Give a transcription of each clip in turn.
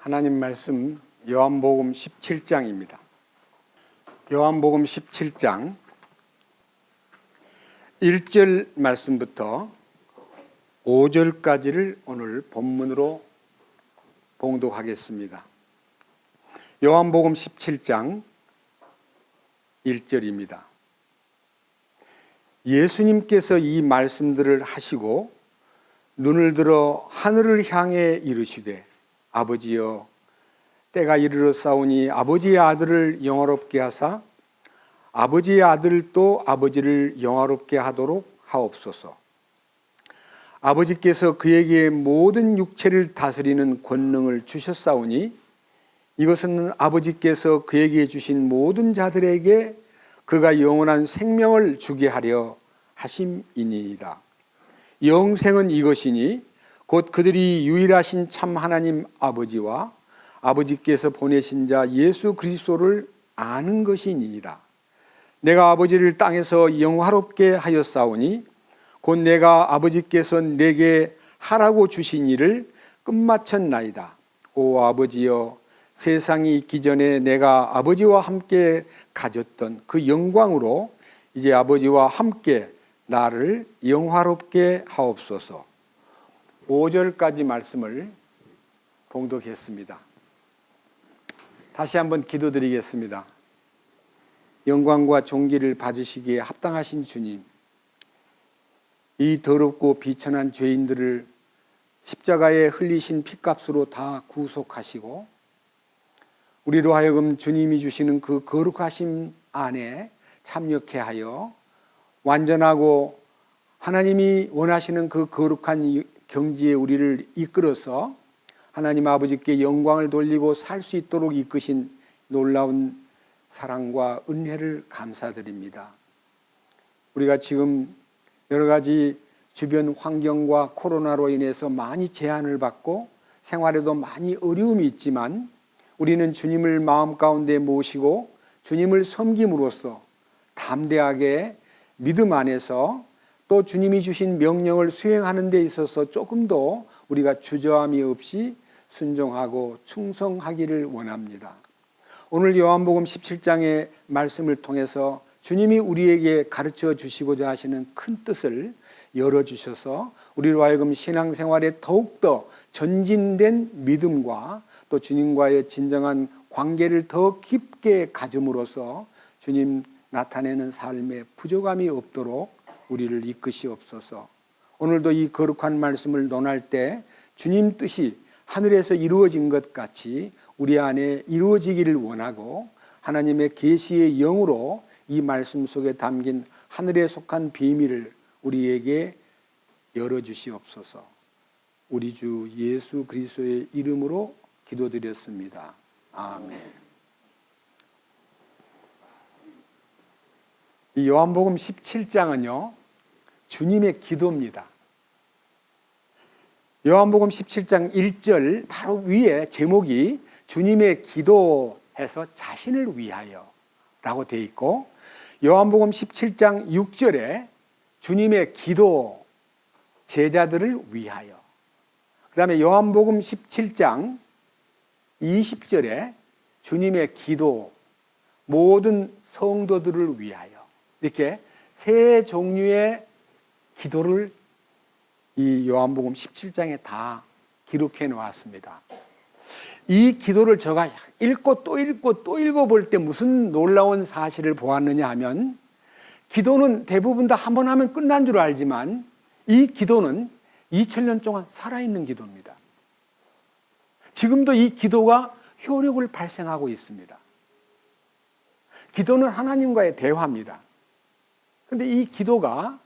하나님 말씀 요한복음 17장입니다. 요한복음 17장 1절 말씀부터 5절까지를 오늘 본문으로 봉독하겠습니다. 요한복음 17장 1절입니다. 예수님께서 이 말씀들을 하시고 눈을 들어 하늘을 향해 이르시되 아버지여 때가 이르렀사오니 아버지의 아들을 영화롭게 하사 아버지의 아들도 아버지를 영화롭게 하도록 하옵소서. 아버지께서 그에게 모든 육체를 다스리는 권능을 주셨사오니 이것은 아버지께서 그에게 주신 모든 자들에게 그가 영원한 생명을 주게 하려 하심이니이다. 영생은 이것이니 곧 그들이 유일하신 참 하나님 아버지와 아버지께서 보내신 자 예수 그리스도를 아는 것이니이다. 내가 아버지를 땅에서 영화롭게 하였사오니 곧 내가 아버지께서 내게 하라고 주신 일을 끝마쳤나이다. 오 아버지여, 세상이 있기 전에 내가 아버지와 함께 가졌던 그 영광으로 이제 아버지와 함께 나를 영화롭게 하옵소서. 5절까지 말씀을 봉독했습니다. 다시 한번 기도드리겠습니다. 영광과 존귀를 받으시기에 합당하신 주님, 이 더럽고 비천한 죄인들을 십자가에 흘리신 피값으로 다 구속하시고 우리로 하여금 주님이 주시는 그 거룩하심 안에 참여케 하여 완전하고 하나님이 원하시는 그 거룩한 경지에 우리를 이끌어서 하나님 아버지께 영광을 돌리고 살 수 있도록 이끄신 놀라운 사랑과 은혜를 감사드립니다. 우리가 지금 여러 가지 주변 환경과 코로나로 인해서 많이 제한을 받고 생활에도 많이 어려움이 있지만 우리는 주님을 마음 가운데 모시고 주님을 섬김으로써 담대하게 믿음 안에서 또 주님이 주신 명령을 수행하는 데 있어서 조금 더 우리가 주저함이 없이 순종하고 충성하기를 원합니다. 오늘 요한복음 17장의 말씀을 통해서 주님이 우리에게 가르쳐 주시고자 하시는 큰 뜻을 열어주셔서 우리로 하여금 신앙생활에 더욱더 전진된 믿음과 또 주님과의 진정한 관계를 더 깊게 가짐으로써 주님 나타내는 삶에 부족함이 없도록 우리를 이끄시옵소서. 오늘도 이 거룩한 말씀을 논할 때 주님 뜻이 하늘에서 이루어진 것 같이 우리 안에 이루어지기를 원하고 하나님의 계시의 영으로 이 말씀 속에 담긴 하늘에 속한 비밀을 우리에게 열어주시옵소서. 우리 주 예수 그리스도의 이름으로 기도드렸습니다. 아멘. 이 요한복음 17장은요 주님의 기도입니다. 요한복음 17장 1절 바로 위에 제목이 주님의 기도해서 자신을 위하여 라고 되어 있고 요한복음 17장 6절에 주님의 기도 제자들을 위하여, 그 다음에 요한복음 17장 20절에 주님의 기도 모든 성도들을 위하여, 이렇게 세 종류의 기도를 이 요한복음 17장에 다 기록해 놓았습니다. 이 기도를 제가 읽고 또 읽고 또 읽어볼 때 무슨 놀라운 사실을 보았느냐 하면 기도는 대부분 다 한 번 하면 끝난 줄 알지만 이 기도는 2000년 동안 살아있는 기도입니다. 지금도 이 기도가 효력을 발생하고 있습니다. 기도는 하나님과의 대화입니다. 그런데 이 기도가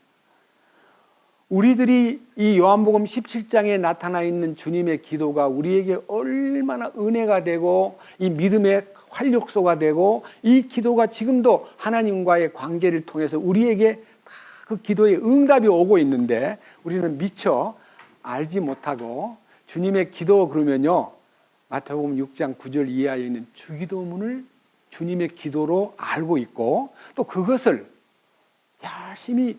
우리들이 이 요한복음 17장에 나타나 있는 주님의 기도가 우리에게 얼마나 은혜가 되고 이 믿음의 활력소가 되고 이 기도가 지금도 하나님과의 관계를 통해서 우리에게 그 기도의 응답이 오고 있는데 우리는 미처 알지 못하고 주님의 기도 그러면요 마태복음 6장 9절 이하에 있는 주기도문을 주님의 기도로 알고 있고 또 그것을 열심히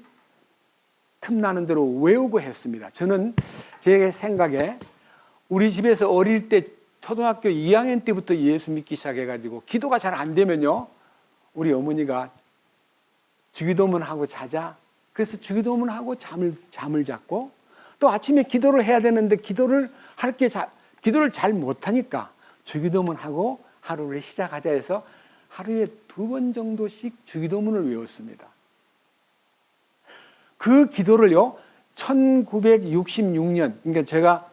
틈나는 대로 외우고 했습니다. 저는 제 생각에 우리 집에서 어릴 때 초등학교 2학년 때부터 예수 믿기 시작해가지고 기도가 잘 안 되면요, 우리 어머니가 주기도문 하고 자자. 그래서 주기도문 하고 잠을 잤고, 또 아침에 기도를 해야 되는데 기도를 잘 못하니까 주기도문 하고 하루를 시작하자 해서 하루에 2번 정도씩 주기도문을 외웠습니다. 그 기도를요, 1966년, 그러니까 제가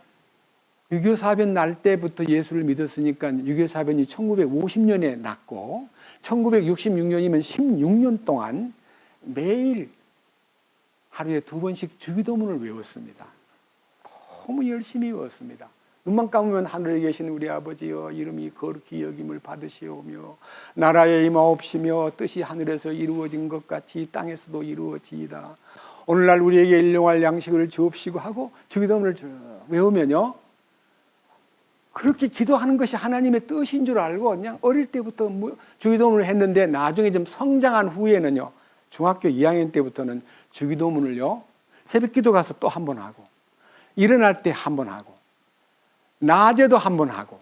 유교사변 날 때부터 예수를 믿었으니까 유교사변이 1950년에 났고 1966년이면 16년 동안 매일 하루에 2번씩 주기도문을 외웠습니다. 너무 열심히 외웠습니다. 눈만 감으면 하늘에 계신 우리 아버지여, 이름이 거룩히 여김을 받으시오며 나라의 임하옵시며 뜻이 하늘에서 이루어진 것 같이 땅에서도 이루어지이다. 오늘날 우리에게 일용할 양식을 주옵시고 하고 주기도문을 외우면요, 그렇게 기도하는 것이 하나님의 뜻인 줄 알고 그냥 어릴 때부터 주기도문을 했는데, 나중에 좀 성장한 후에는요, 중학교 2학년 때부터는 주기도문을요, 새벽기도 가서 또 한 번 하고, 일어날 때 한 번 하고, 낮에도 한 번 하고,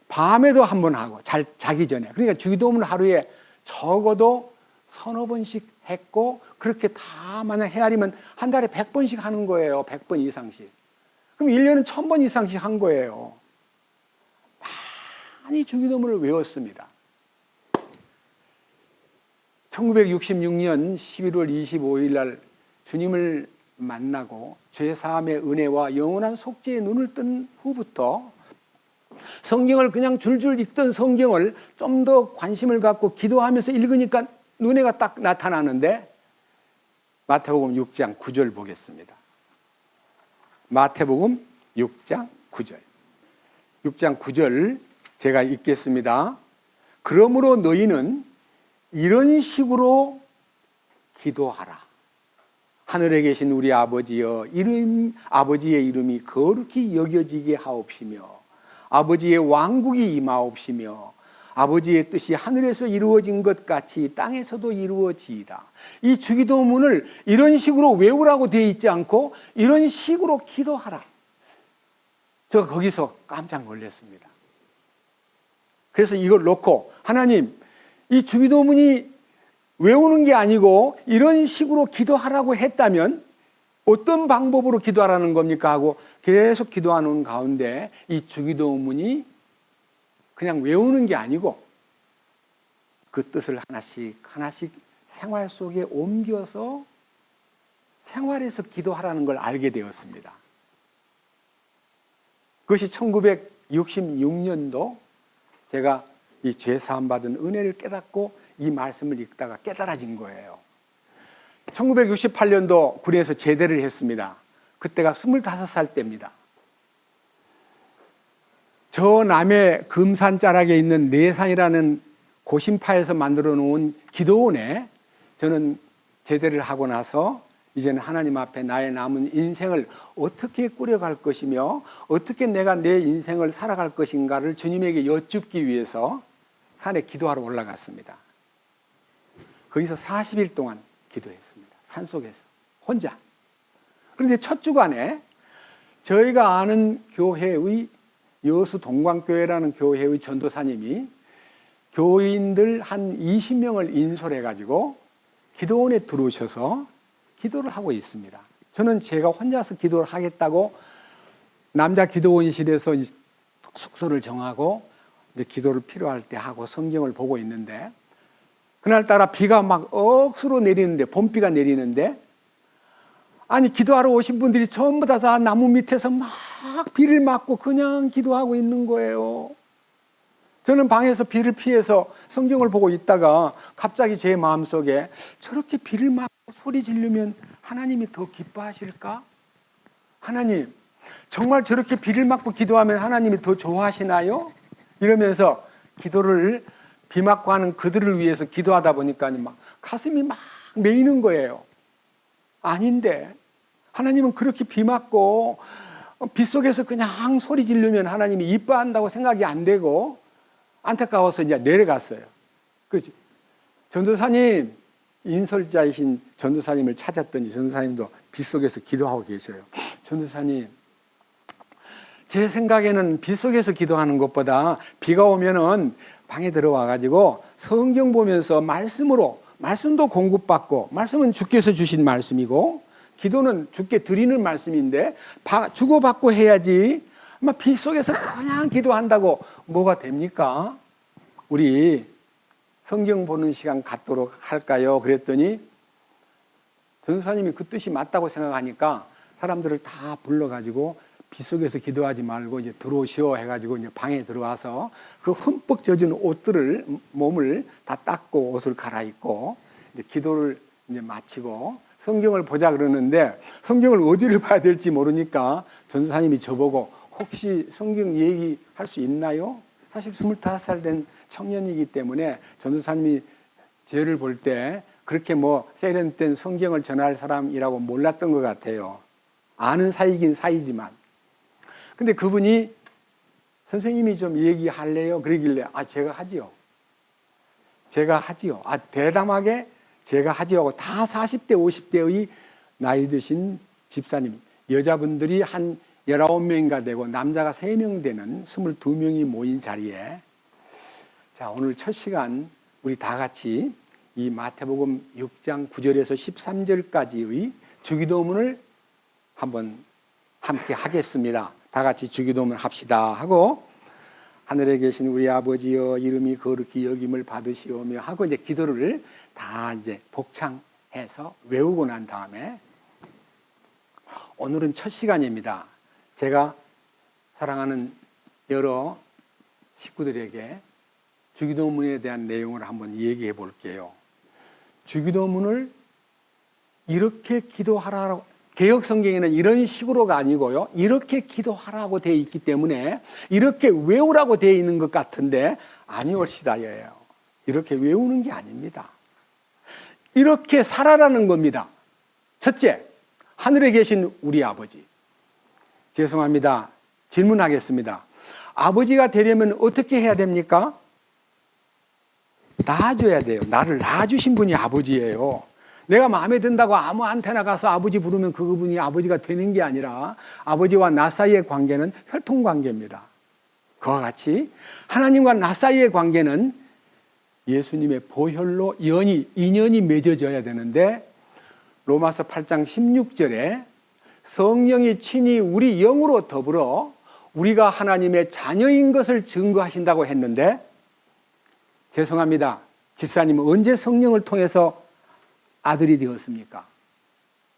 밤에도 한 번 하고, 자기 전에. 그러니까 주기도문 하루에 적어도 1~2번씩 했고, 그렇게 다 만약 헤아리면 한 달에 100번씩 하는 거예요. 100번 이상씩. 그럼 1년은 1000번 이상씩 한 거예요. 많이 주기도문을 외웠습니다. 1966년 11월 25일 날 주님을 만나고 죄사함의 은혜와 영원한 속죄의 눈을 뜬 후부터 성경을 그냥 줄줄 읽던 성경을 좀 더 관심을 갖고 기도하면서 읽으니까 눈에가 딱 나타나는데, 마태복음 6장 9절 보겠습니다. 마태복음 6장 9절. 6장 9절 제가 읽겠습니다. 그러므로 너희는 이런 식으로 기도하라. 하늘에 계신 우리 아버지여, 아버지의 이름이 거룩히 여겨지게 하옵시며 아버지의 왕국이 임하옵시며 아버지의 뜻이 하늘에서 이루어진 것 같이 땅에서도 이루어지이다. 이 주기도문을 이런 식으로 외우라고 되어 있지 않고 이런 식으로 기도하라. 제가 거기서 깜짝 놀랐습니다. 그래서 이걸 놓고, 하나님, 이 주기도문이 외우는 게 아니고 이런 식으로 기도하라고 했다면 어떤 방법으로 기도하라는 겁니까? 하고 계속 기도하는 가운데 이 주기도문이 그냥 외우는 게 아니고 그 뜻을 하나씩 하나씩 생활 속에 옮겨서 생활에서 기도하라는 걸 알게 되었습니다. 그것이 1966년도 제가 이 죄사함 받은 은혜를 깨닫고 이 말씀을 읽다가 깨달아진 거예요. 1968년도 군에서 제대를 했습니다. 그때가 25살 때입니다. 저 남해 금산자락에 있는 내산이라는 고심파에서 만들어 놓은 기도원에 저는 제대를 하고 나서 이제는 하나님 앞에 나의 남은 인생을 어떻게 꾸려갈 것이며 어떻게 내가 내 인생을 살아갈 것인가를 주님에게 여쭙기 위해서 산에 기도하러 올라갔습니다. 거기서 40일 동안 기도했습니다. 산속에서 혼자. 그런데 첫 주간에 저희가 아는 교회의 여수 동광교회라는 교회의 전도사님이 교인들 한 20명을 인솔해가지고 기도원에 들어오셔서 기도를 하고 있습니다. 저는 제가 혼자서 기도를 하겠다고 남자 기도원실에서 숙소를 정하고 이제 기도를 필요할 때 하고 성경을 보고 있는데, 그날따라 비가 막 억수로 내리는데, 봄비가 내리는데, 아니 기도하러 오신 분들이 전부 다 나무 밑에서 막 비를 맞고 그냥 기도하고 있는 거예요. 저는 방에서 비를 피해서 성경을 보고 있다가 갑자기 제 마음속에 저렇게 비를 맞고 소리 지르면 하나님이 더 기뻐하실까? 하나님, 정말 저렇게 비를 맞고 기도하면 하나님이 더 좋아하시나요? 이러면서 기도를 비 맞고 하는 그들을 위해서 기도하다 보니까 막 가슴이 막 메이는 거예요. 아닌데 하나님은 그렇게 비 맞고 비 속에서 그냥 소리 지르면 하나님이 이뻐한다고 생각이 안 되고 안타까워서 이제 내려갔어요. 그렇지? 전도사님, 인솔자이신 전도사님을 찾았더니 전도사님도 비 속에서 기도하고 계셔요. 전도사님, 제 생각에는 비 속에서 기도하는 것보다 비가 오면은 방에 들어와 가지고 성경 보면서 말씀도 공급받고, 말씀은 주께서 주신 말씀이고 기도는 주께 드리는 말씀인데 주고받고 해야지. 비 속에서 그냥 기도한다고 뭐가 됩니까? 우리 성경 보는 시간 갖도록 할까요? 그랬더니 전도사님이 그 뜻이 맞다고 생각하니까 사람들을 다 불러가지고 비 속에서 기도하지 말고 이제 들어오시오 해가지고 이제 방에 들어와서 그 흠뻑 젖은 옷들을, 몸을 다 닦고 옷을 갈아입고 이제 기도를 이제 마치고 성경을 보자 그러는데 성경을 어디를 봐야 될지 모르니까 전도사님이 저보고 혹시 성경 얘기할 수 있나요? 사실 25살 된 청년이기 때문에 전도사님이 저를 볼 때 그렇게 세련된 성경을 전할 사람이라고 몰랐던 것 같아요. 아는 사이긴 사이지만. 근데 그분이 선생님이 좀 얘기할래요? 그러길래 제가 하지요. 대담하게 제가 하지요 하고 다 40대 50대의 나이 드신 집사님, 여자분들이 한 19명인가 되고 남자가 3명 되는 22명이 모인 자리에 자, 오늘 첫 시간 우리 다 같이 이 마태복음 6장 9절에서 13절까지의 주기도문을 한번 함께 하겠습니다. 다 같이 주기도문 합시다 하고 하늘에 계신 우리 아버지여 이름이 거룩히 여김을 받으시오며 하고 이제 기도를 다 이제 복창해서 외우고 난 다음에 오늘은 첫 시간입니다. 제가 사랑하는 여러 식구들에게 주기도문에 대한 내용을 한번 얘기해 볼게요. 주기도문을 이렇게 기도하라고, 개역 성경에는 이런 식으로가 아니고요. 이렇게 기도하라고 되어 있기 때문에 이렇게 외우라고 되어 있는 것 같은데 아니올시다예요. 이렇게 외우는 게 아닙니다. 이렇게 살아라는 겁니다. 첫째, 하늘에 계신 우리 아버지. 죄송합니다. 질문하겠습니다. 아버지가 되려면 어떻게 해야 됩니까? 낳아줘야 돼요. 나를 낳아주신 분이 아버지예요. 내가 마음에 든다고 아무한테나 가서 아버지 부르면 그분이 아버지가 되는 게 아니라 아버지와 나 사이의 관계는 혈통관계입니다. 그와 같이 하나님과 나 사이의 관계는 예수님의 보혈로 인연이 맺어져야 되는데 로마서 8장 16절에 성령이 친히 우리 영으로 더불어 우리가 하나님의 자녀인 것을 증거하신다고 했는데 죄송합니다. 집사님은 언제 성령을 통해서 아들이 되었습니까?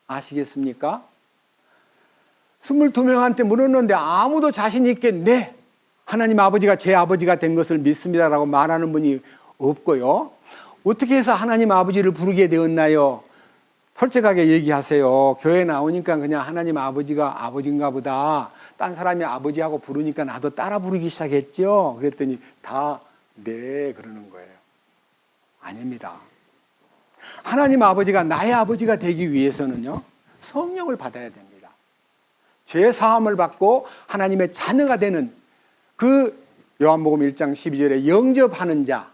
아시겠습니까? 22명한테 물었는데 아무도 자신 있게 네, 하나님 아버지가 제 아버지가 된 것을 믿습니다라고 말하는 분이 없고요. 어떻게 해서 하나님 아버지를 부르게 되었나요? 솔직하게 얘기하세요. 교회 나오니까 그냥 하나님 아버지가 아버지인가 보다. 딴 사람이 아버지하고 부르니까 나도 따라 부르기 시작했죠. 그랬더니 다 네 그러는 거예요. 아닙니다. 하나님 아버지가 나의 아버지가 되기 위해서는요, 성령을 받아야 됩니다. 죄 사함을 받고 하나님의 자녀가 되는 그 요한복음 1장 12절에 영접하는 자,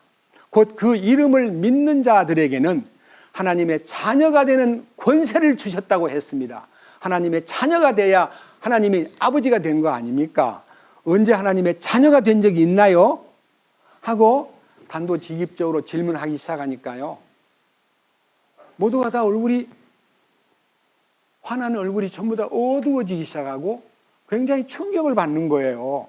곧 그 이름을 믿는 자들에게는 하나님의 자녀가 되는 권세를 주셨다고 했습니다. 하나님의 자녀가 돼야 하나님이 아버지가 된 거 아닙니까? 언제 하나님의 자녀가 된 적이 있나요? 하고 단도직입적으로 질문하기 시작하니까요. 모두가 다 화나는 얼굴이 전부 다 어두워지기 시작하고 굉장히 충격을 받는 거예요.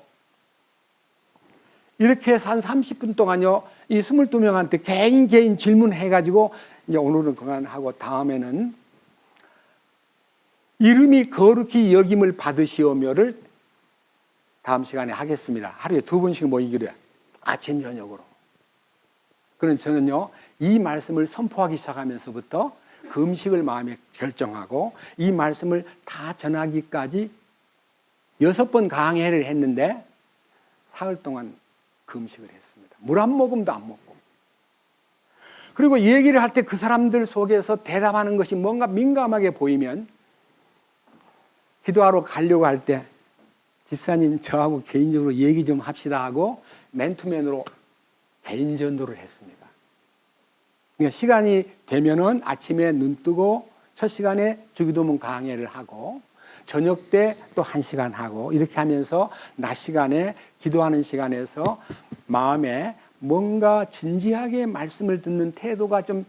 이렇게 해서 한 30분 동안요, 이 22명한테 개인 질문해가지고 이제 오늘은 그만하고 다음에는 이름이 거룩히 여김을 받으시오며를 다음 시간에 하겠습니다. 하루에 2번씩 모이기로 해요. 아침 저녁으로. 그럼 저는요, 이 말씀을 선포하기 시작하면서부터 그 음식을 마음에 결정하고 이 말씀을 다 전하기까지 6번 강해를 했는데 사흘 동안 금식을 했습니다. 물 한 모금도 안 먹고. 그리고 얘기를 할 때 그 사람들 속에서 대답하는 것이 뭔가 민감하게 보이면 기도하러 가려고 할 때 집사님 저하고 개인적으로 얘기 좀 합시다 하고 맨투맨으로 개인 전도를 했습니다. 그러니까 시간이 되면은 아침에 눈 뜨고 첫 시간에 주기도문 강해를 하고 저녁 때 또 1시간 하고 이렇게 하면서 낮 시간에 기도하는 시간에서 마음에 뭔가 진지하게 말씀을 듣는 태도가 좀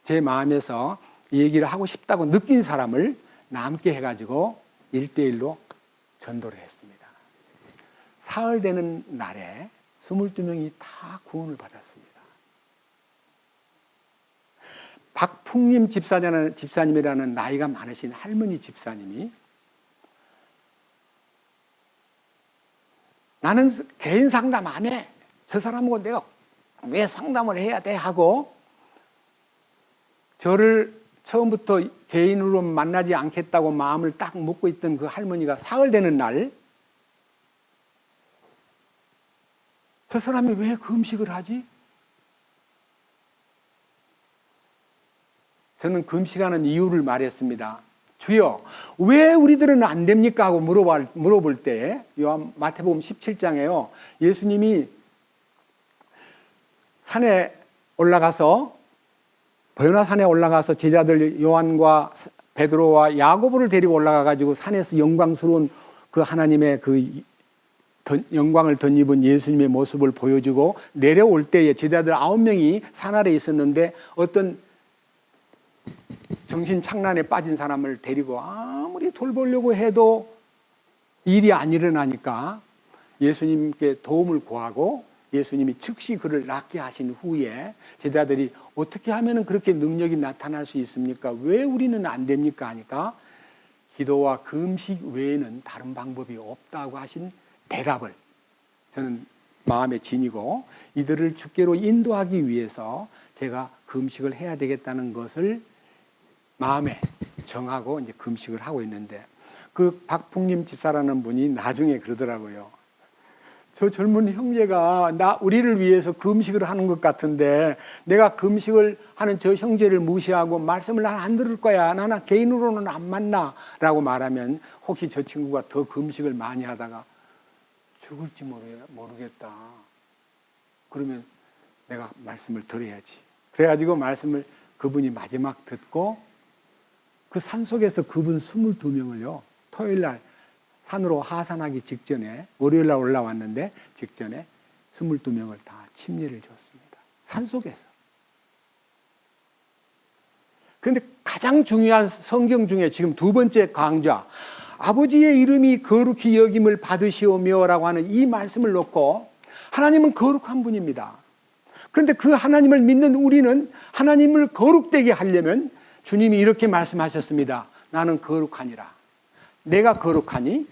제 마음에서 얘기를 하고 싶다고 느낀 사람을 남게 해가지고 1대1로 전도를 했습니다. 사흘 되는 날에 22명이 다 구원을 받았습니다. 박풍림 집사님이라는 나이가 많으신 할머니 집사님이 나는 개인 상담 안 해. 저 사람하고 내가 왜 상담을 해야 돼? 하고 저를 처음부터 개인으로 만나지 않겠다고 마음을 딱 먹고 있던 그 할머니가 사흘 되는 날, 저 사람이 왜 그 음식을 하지? 저는 금식하는 이유를 말했습니다. 주여, 왜 우리들은 안 됩니까? 하고 물어볼 때, 마태복음 17장에요. 예수님이 산에 올라가서, 번화산에 올라가서 제자들 요한과 베드로와 야고보를 데리고 올라가가지고 산에서 영광스러운 그 하나님의 그 영광을 덧입은 예수님의 모습을 보여주고 내려올 때에 제자들 9명이 산 아래에 있었는데 어떤 정신 착란에 빠진 사람을 데리고 아무리 돌보려고 해도 일이 안 일어나니까 예수님께 도움을 구하고 예수님이 즉시 그를 낫게 하신 후에 제자들이 어떻게 하면 그렇게 능력이 나타날 수 있습니까? 왜 우리는 안 됩니까? 하니까 기도와 금식 외에는 다른 방법이 없다고 하신 대답을 저는 마음에 지니고 이들을 주께로 인도하기 위해서 제가 금식을 해야 되겠다는 것을 마음에 정하고 이제 금식을 하고 있는데 그 박풍림 집사라는 분이 나중에 그러더라고요. 저 젊은 형제가 우리를 위해서 금식을 하는 것 같은데 내가 금식을 하는 저 형제를 무시하고 말씀을 난 안 들을 거야. 나는 개인으로는 안 만나. 라고 말하면 혹시 저 친구가 더 금식을 많이 하다가 죽을지 모르겠다. 그러면 내가 말씀을 들어야지. 그래가지고 말씀을 그분이 마지막 듣고 그 산속에서 그분 22명을요. 토요일날 산으로 하산하기 직전에 월요일날 올라왔는데 직전에 22명을 다 침례를 줬습니다. 산속에서. 그런데 가장 중요한 성경 중에 지금 두 번째 강좌 아버지의 이름이 거룩히 여김을 받으시오며 라고 하는 이 말씀을 놓고 하나님은 거룩한 분입니다. 그런데 그 하나님을 믿는 우리는 하나님을 거룩되게 하려면 주님이 이렇게 말씀하셨습니다. 나는 거룩하니라. 내가 거룩하니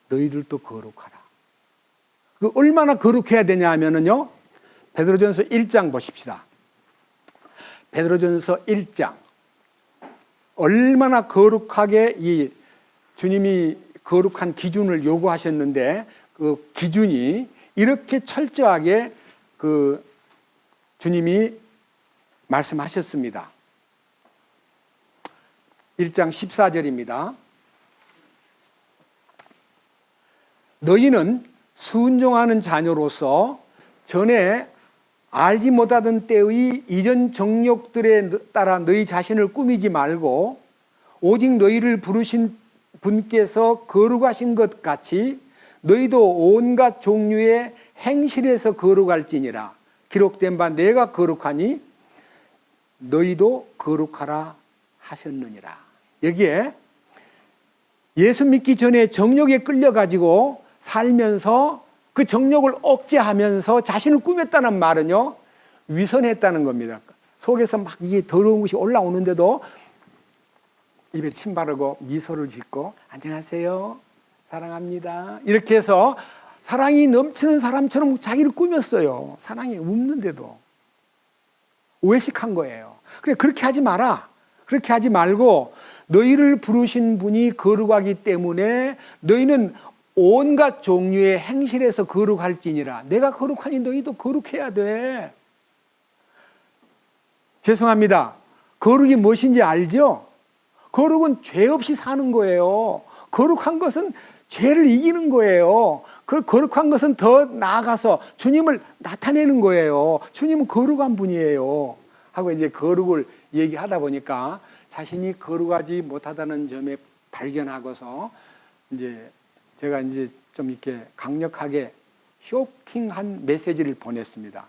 너희들도 거룩하라. 그 얼마나 거룩해야 되냐 하면은요. 베드로전서 1장 보십시다. 베드로전서 1장. 얼마나 거룩하게 이 주님이 거룩한 기준을 요구하셨는데 그 기준이 이렇게 철저하게 그 주님이 말씀하셨습니다. 1장 14절입니다. 너희는 순종하는 자녀로서 전에 알지 못하던 때의 이전 정욕들에 따라 너희 자신을 꾸미지 말고 오직 너희를 부르신 분께서 거룩하신 것 같이 너희도 온갖 종류의 행실에서 거룩할지니라. 기록된 바 내가 거룩하니 너희도 거룩하라 하셨느니라. 여기에 예수 믿기 전에 정욕에 끌려가지고 살면서 그 정욕을 억제하면서 자신을 꾸몄다는 말은요, 위선했다는 겁니다. 속에서 막 이게 더러운 것이 올라오는데도 입에 침 바르고 미소를 짓고 안녕하세요, 사랑합니다. 이렇게 해서 사랑이 넘치는 사람처럼 자기를 꾸몄어요. 사랑이 없는데도. 외식한 거예요. 그래, 그렇게 하지 마라. 그렇게 하지 말고 너희를 부르신 분이 거룩하기 때문에 너희는 온갖 종류의 행실에서 거룩할지니라. 내가 거룩하니 너희도 거룩해야 돼. 죄송합니다. 거룩이 무엇인지 알죠? 거룩은 죄 없이 사는 거예요. 거룩한 것은 죄를 이기는 거예요. 그 거룩한 것은 더 나아가서 주님을 나타내는 거예요. 주님은 거룩한 분이에요. 하고 이제 거룩을 얘기하다 보니까 자신이 거룩하지 못하다는 점에 발견하고서 이제 제가 이제 좀 이렇게 강력하게 쇼킹한 메시지를 보냈습니다.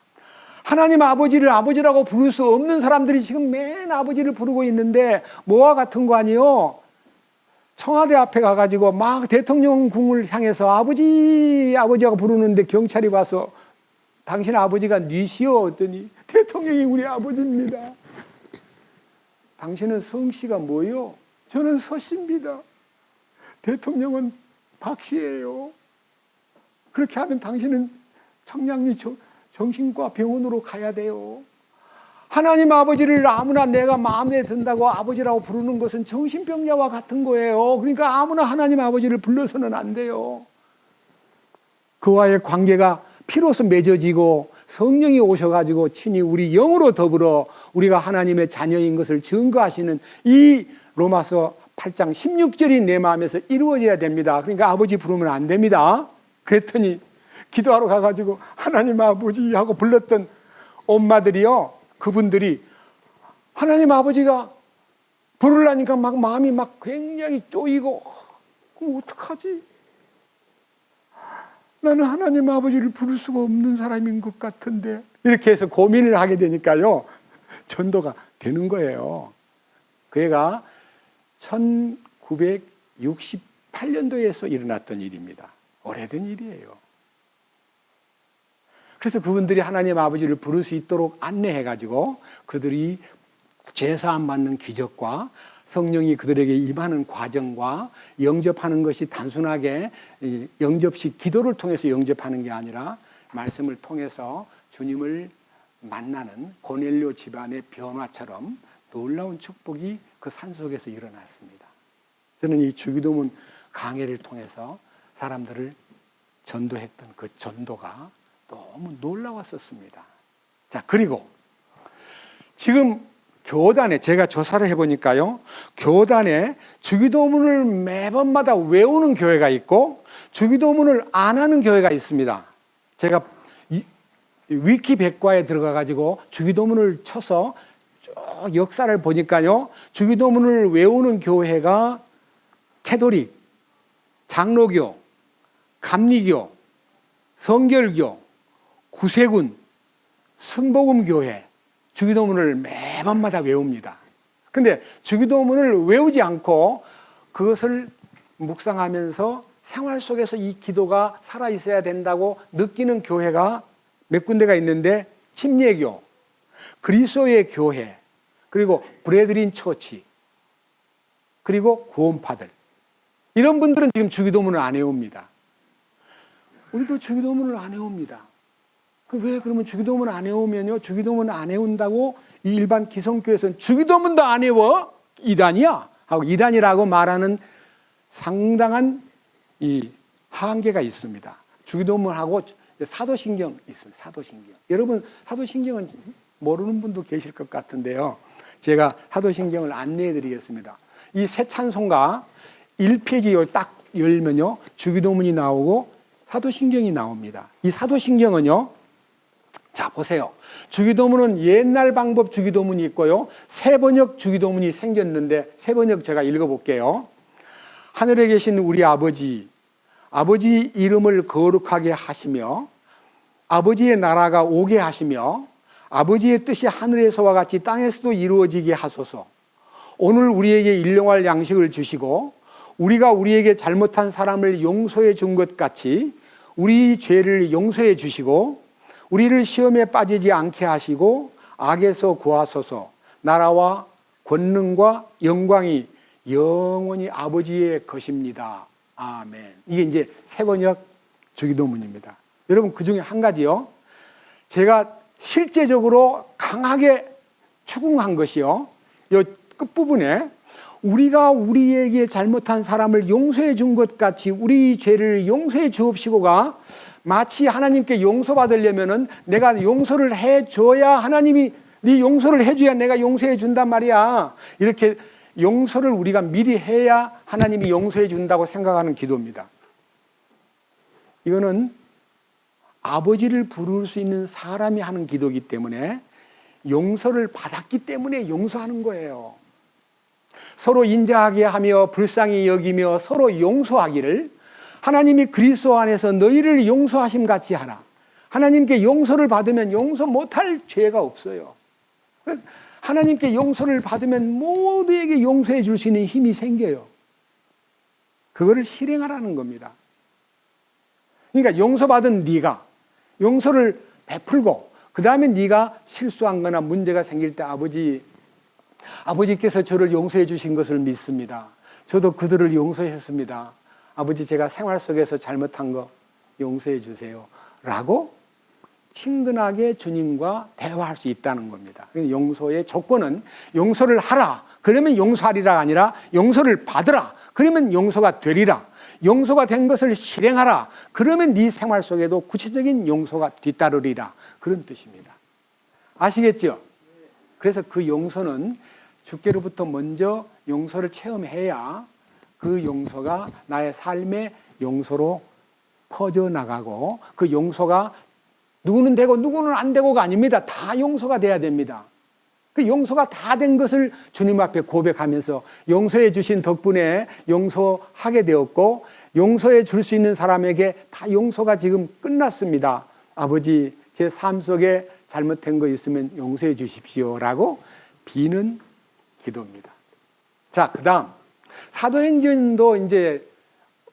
하나님 아버지를 아버지라고 부를 수 없는 사람들이 지금 맨 아버지를 부르고 있는데 뭐와 같은 거 아니요? 청와대 앞에 가가지고 막 대통령궁을 향해서 아버지 아버지라고 부르는데 경찰이 와서 당신 아버지가 뉘시오 했더니 대통령이 우리 아버지입니다. 당신은 성씨가 뭐요? 저는 서씨입니다. 대통령은 박씨예요. 그렇게 하면 당신은 청량리 정신과 병원으로 가야 돼요. 하나님 아버지를 아무나 내가 마음에 든다고 아버지라고 부르는 것은 정신병자와 같은 거예요. 그러니까 아무나 하나님 아버지를 불러서는 안 돼요. 그와의 관계가 피로서 맺어지고 성령이 오셔가지고 친히 우리 영으로 더불어 우리가 하나님의 자녀인 것을 증거하시는 이 로마서 8장 16절이 내 마음에서 이루어져야 됩니다. 그러니까 아버지 부르면 안 됩니다. 그랬더니 기도하러 가가지고 하나님 아버지 하고 불렀던 엄마들이요, 그분들이 하나님 아버지가 부르려니까 막 마음이 막 굉장히 쪼이고, 그럼 어떡하지? 나는 하나님 아버지를 부를 수가 없는 사람인 것 같은데, 이렇게 해서 고민을 하게 되니까요 전도가 되는 거예요. 그 애가 1968년도에서 일어났던 일입니다. 오래된 일이에요. 그래서 그분들이 하나님 아버지를 부를 수 있도록 안내해가지고 그들이 제사함 받는 기적과 성령이 그들에게 임하는 과정과 영접하는 것이 단순하게 영접식 기도를 통해서 영접하는 게 아니라 말씀을 통해서 주님을 만나는 고넬료 집안의 변화처럼 놀라운 축복이 그 산속에서 일어났습니다. 저는 이 주기도문 강해를 통해서 사람들을 전도했던 그 전도가 너무 놀라웠었습니다. 자, 그리고 지금 교단에 제가 조사를 해보니까요, 교단에 주기도문을 매번마다 외우는 교회가 있고 주기도문을 안 하는 교회가 있습니다. 제가 위키백과에 들어가가지고 주기도문을 쳐서 쭉 역사를 보니까요, 주기도문을 외우는 교회가 캐톨릭, 장로교, 감리교, 성결교, 구세군, 승복음교회 주기도문을 매번마다 외웁니다. 근데 주기도문을 외우지 않고 그것을 묵상하면서 생활 속에서 이 기도가 살아있어야 된다고 느끼는 교회가 몇 군데가 있는데, 침례교, 그리스도의 교회, 그리고 브레드린 처치, 그리고 구원파들, 이런 분들은 지금 주기도문을 안 외웁니다. 우리도 주기도문을 안 외웁니다. 왜 그러면 주기도문 안 외우면요, 주기도문 안 외운다고 이 일반 기성교회에서는 주기도문도 안 외워? 이단이야? 하고 이단이라고 말하는 상당한 이 한계가 있습니다. 주기도문하고 사도신경 있습니다. 사도신경. 여러분 사도신경은 모르는 분도 계실 것 같은데요, 제가 사도신경을 안내해 드리겠습니다. 이 새 찬송가 1페이지 딱 열면요 주기도문이 나오고 사도신경이 나옵니다. 이 사도신경은요, 자 보세요. 주기도문은 옛날 방법 주기도문이 있고요, 새번역 주기도문이 생겼는데, 새번역 제가 읽어볼게요. 하늘에 계신 우리 아버지, 아버지 이름을 거룩하게 하시며 아버지의 나라가 오게 하시며 아버지의 뜻이 하늘에서와 같이 땅에서도 이루어지게 하소서. 오늘 우리에게 일용할 양식을 주시고 우리가 우리에게 잘못한 사람을 용서해 준 것 같이 우리 죄를 용서해 주시고 우리를 시험에 빠지지 않게 하시고 악에서 구하소서. 나라와 권능과 영광이 영원히 아버지의 것입니다. 아멘. 이게 이제 새번역 주기도문입니다. 여러분 그 중에 한 가지요, 제가 실제적으로 강하게 추궁한 것이요, 이 끝부분에 우리가 우리에게 잘못한 사람을 용서해 준 것 같이 우리 죄를 용서해 주옵시고가 마치 하나님께 용서받으려면은 내가 용서를 해줘야 하나님이 네 용서를 해줘야 내가 용서해 준단 말이야. 이렇게 용서를 우리가 미리 해야 하나님이 용서해 준다고 생각하는 기도입니다. 이거는 아버지를 부를 수 있는 사람이 하는 기도이기 때문에 용서를 받았기 때문에 용서하는 거예요. 서로 인자하게 하며 불쌍히 여기며 서로 용서하기를 하나님이 그리스도 안에서 너희를 용서하심 같이 하라. 하나님께 용서를 받으면 용서 못할 죄가 없어요. 하나님께 용서를 받으면 모두에게 용서해 줄 수 있는 힘이 생겨요. 그거를 실행하라는 겁니다. 그러니까 용서받은 네가 용서를 베풀고 그 다음에 네가 실수한 거나 문제가 생길 때 아버지께서 저를 용서해 주신 것을 믿습니다. 저도 그들을 용서했습니다. 아버지, 제가 생활 속에서 잘못한 거 용서해 주세요 라고 친근하게 주님과 대화할 수 있다는 겁니다. 용서의 조건은 용서를 하라 그러면 용서하리라 아니라 용서를 받으라 그러면 용서가 되리라. 용서가 된 것을 실행하라 그러면 네 생활 속에도 구체적인 용서가 뒤따르리라. 그런 뜻입니다. 아시겠죠? 그래서 그 용서는 주께로부터 먼저 용서를 체험해야 그 용서가 나의 삶의 용서로 퍼져나가고 그 용서가 누구는 되고 누구는 안 되고가 아닙니다. 다 용서가 돼야 됩니다. 그 용서가 다 된 것을 주님 앞에 고백하면서 용서해 주신 덕분에 용서하게 되었고 용서해 줄 수 있는 사람에게 다 용서가 지금 끝났습니다. 아버지, 제 삶 속에 잘못된 거 있으면 용서해 주십시오 라고 비는 기도입니다. 자, 그 다음 사도행전도 이제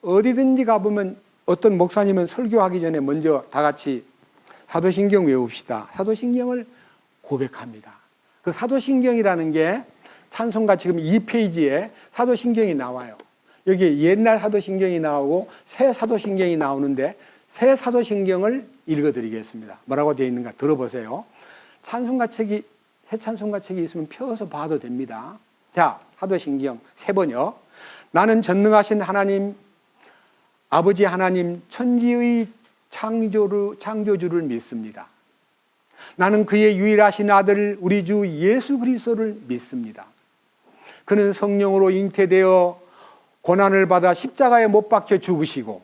어디든지 가보면 어떤 목사님은 설교하기 전에 먼저 다 같이 사도신경 외웁시다. 사도신경을 고백합니다. 그 사도신경이라는 게 찬송가 지금 2페이지에 사도신경이 나와요. 여기 옛날 사도신경이 나오고 새 사도신경이 나오는데 새 사도신경을 읽어드리겠습니다. 뭐라고 되어 있는가 들어보세요. 찬송가 책이 새 찬송가 책이 있으면 펴서 봐도 됩니다. 자, 사도신경 세 번요. 나는 전능하신 하나님 아버지 하나님 천지의 창조주를 믿습니다. 나는 그의 유일하신 아들 우리 주 예수 그리스도를 믿습니다. 그는 성령으로 잉태되어 고난을 받아 십자가에 못 박혀 죽으시고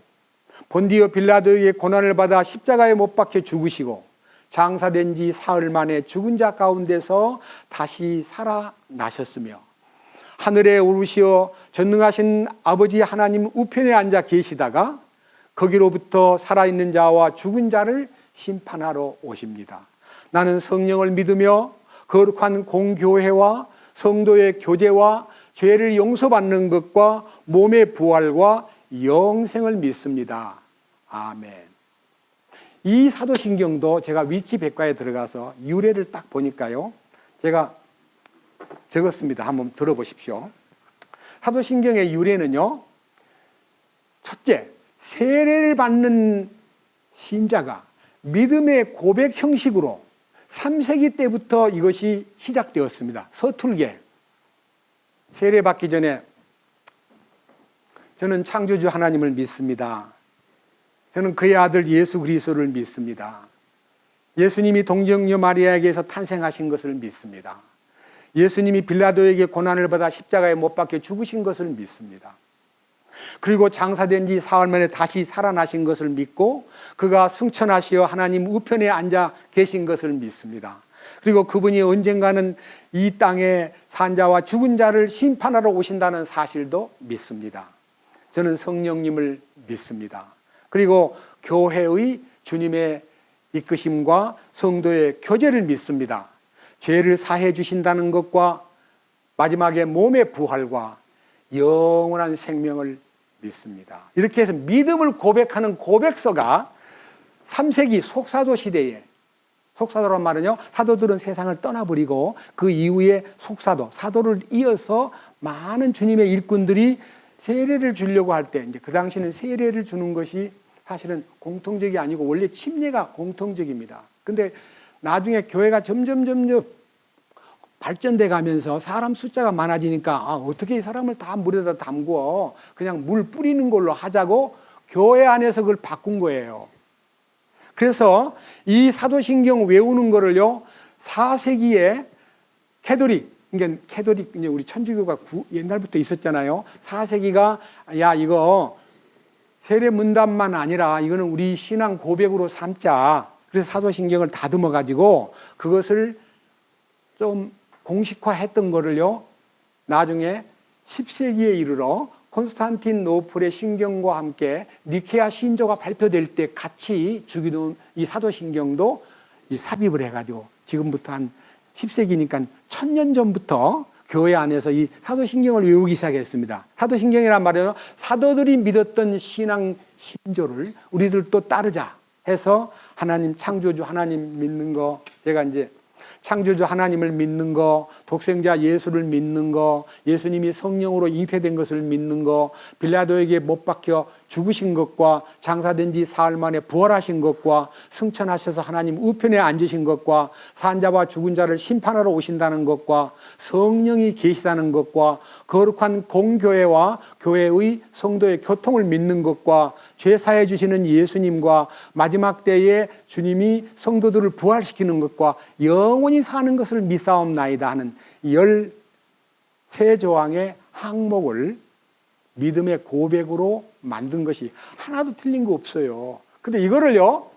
본디오 빌라도에게 고난을 받아 십자가에 못 박혀 죽으시고 장사된 지 사흘 만에 죽은 자 가운데서 다시 살아나셨으며 하늘에 오르시어 전능하신 아버지 하나님 우편에 앉아 계시다가 거기로부터 살아있는 자와 죽은 자를 심판하러 오십니다. 나는 성령을 믿으며 거룩한 공교회와 성도의 교제와 죄를 용서받는 것과 몸의 부활과 영생을 믿습니다. 아멘. 이 사도신경도 제가 위키백과에 들어가서 유래를 딱 보니까요, 제가 적었습니다. 한번 들어보십시오. 사도신경의 유래는요, 첫째, 세례를 받는 신자가 믿음의 고백 형식으로 3세기 때부터 이것이 시작되었습니다. 서툴게 세례 받기 전에 저는 창조주 하나님을 믿습니다. 저는 그의 아들 예수 그리스도를 믿습니다. 예수님이 동정녀 마리아에게서 탄생하신 것을 믿습니다. 예수님이 빌라도에게 고난을 받아 십자가에 못 박혀 죽으신 것을 믿습니다. 그리고 장사된 지 사흘 만에 다시 살아나신 것을 믿고 그가 승천하시어 하나님 우편에 앉아 계신 것을 믿습니다. 그리고 그분이 언젠가는 이 땅에 산 자와 죽은 자를 심판하러 오신다는 사실도 믿습니다. 저는 성령님을 믿습니다. 그리고 교회의 주님의 이끄심과 성도의 교제를 믿습니다. 죄를 사해 주신다는 것과 마지막에 몸의 부활과 영원한 생명을 믿습니다. 이렇게 해서 믿음을 고백하는 고백서가 3세기 속사도 시대에, 속사도란 말은요, 사도들은 세상을 떠나버리고 그 이후에 속사도, 사도를 이어서 많은 주님의 일꾼들이 세례를 주려고 할 때, 이제 그 당시는 세례를 주는 것이 사실은 공통적이 아니고 원래 침례가 공통적입니다. 근데 나중에 교회가 점점 발전돼 가면서 사람 숫자가 많아지니까 어떻게 이 사람을 다 물에다 담궈 그냥 물 뿌리는 걸로 하자고 교회 안에서 그걸 바꾼 거예요. 그래서 이 사도신경 외우는 거를요, 4세기에 캐톨릭, 그러니까 캐톨릭, 이제 우리 천주교가 옛날부터 있었잖아요. 4세기가 야, 이거 세례 문답만 아니라 이거는 우리 신앙 고백으로 삼자. 그래서 사도신경을 다듬어 가지고 그것을 좀 공식화했던 거를요, 나중에 10세기에 이르러 콘스탄티노플의 신경과 함께 니케아 신조가 발표될 때 같이 주기도 이 사도신경도 이 삽입을 해가지고 지금부터 한 10세기니까 1000년 전부터 교회 안에서 이 사도신경을 외우기 시작했습니다. 사도신경이란 말이에요. 사도들이 믿었던 신앙 신조를 우리들도 따르자 해서 하나님 창조주 하나님 믿는 거, 제가 이제 창조주 하나님을 믿는 거, 독생자 예수를 믿는 거, 예수님이 성령으로 잉태된 것을 믿는 거, 빌라도에게 못 박혀 죽으신 것과 장사된 지 사흘 만에 부활하신 것과 승천하셔서 하나님 우편에 앉으신 것과 산자와 죽은 자를 심판하러 오신다는 것과 성령이 계시다는 것과 거룩한 공교회와 교회의 성도의 교통을 믿는 것과 죄 사해 주시는 예수님과 마지막 때에 주님이 성도들을 부활시키는 것과 영원히 사는 것을 믿사옵나이다 하는 13조항의 항목을 믿음의 고백으로 만든 것이 하나도 틀린 거 없어요. 근데 이거를요,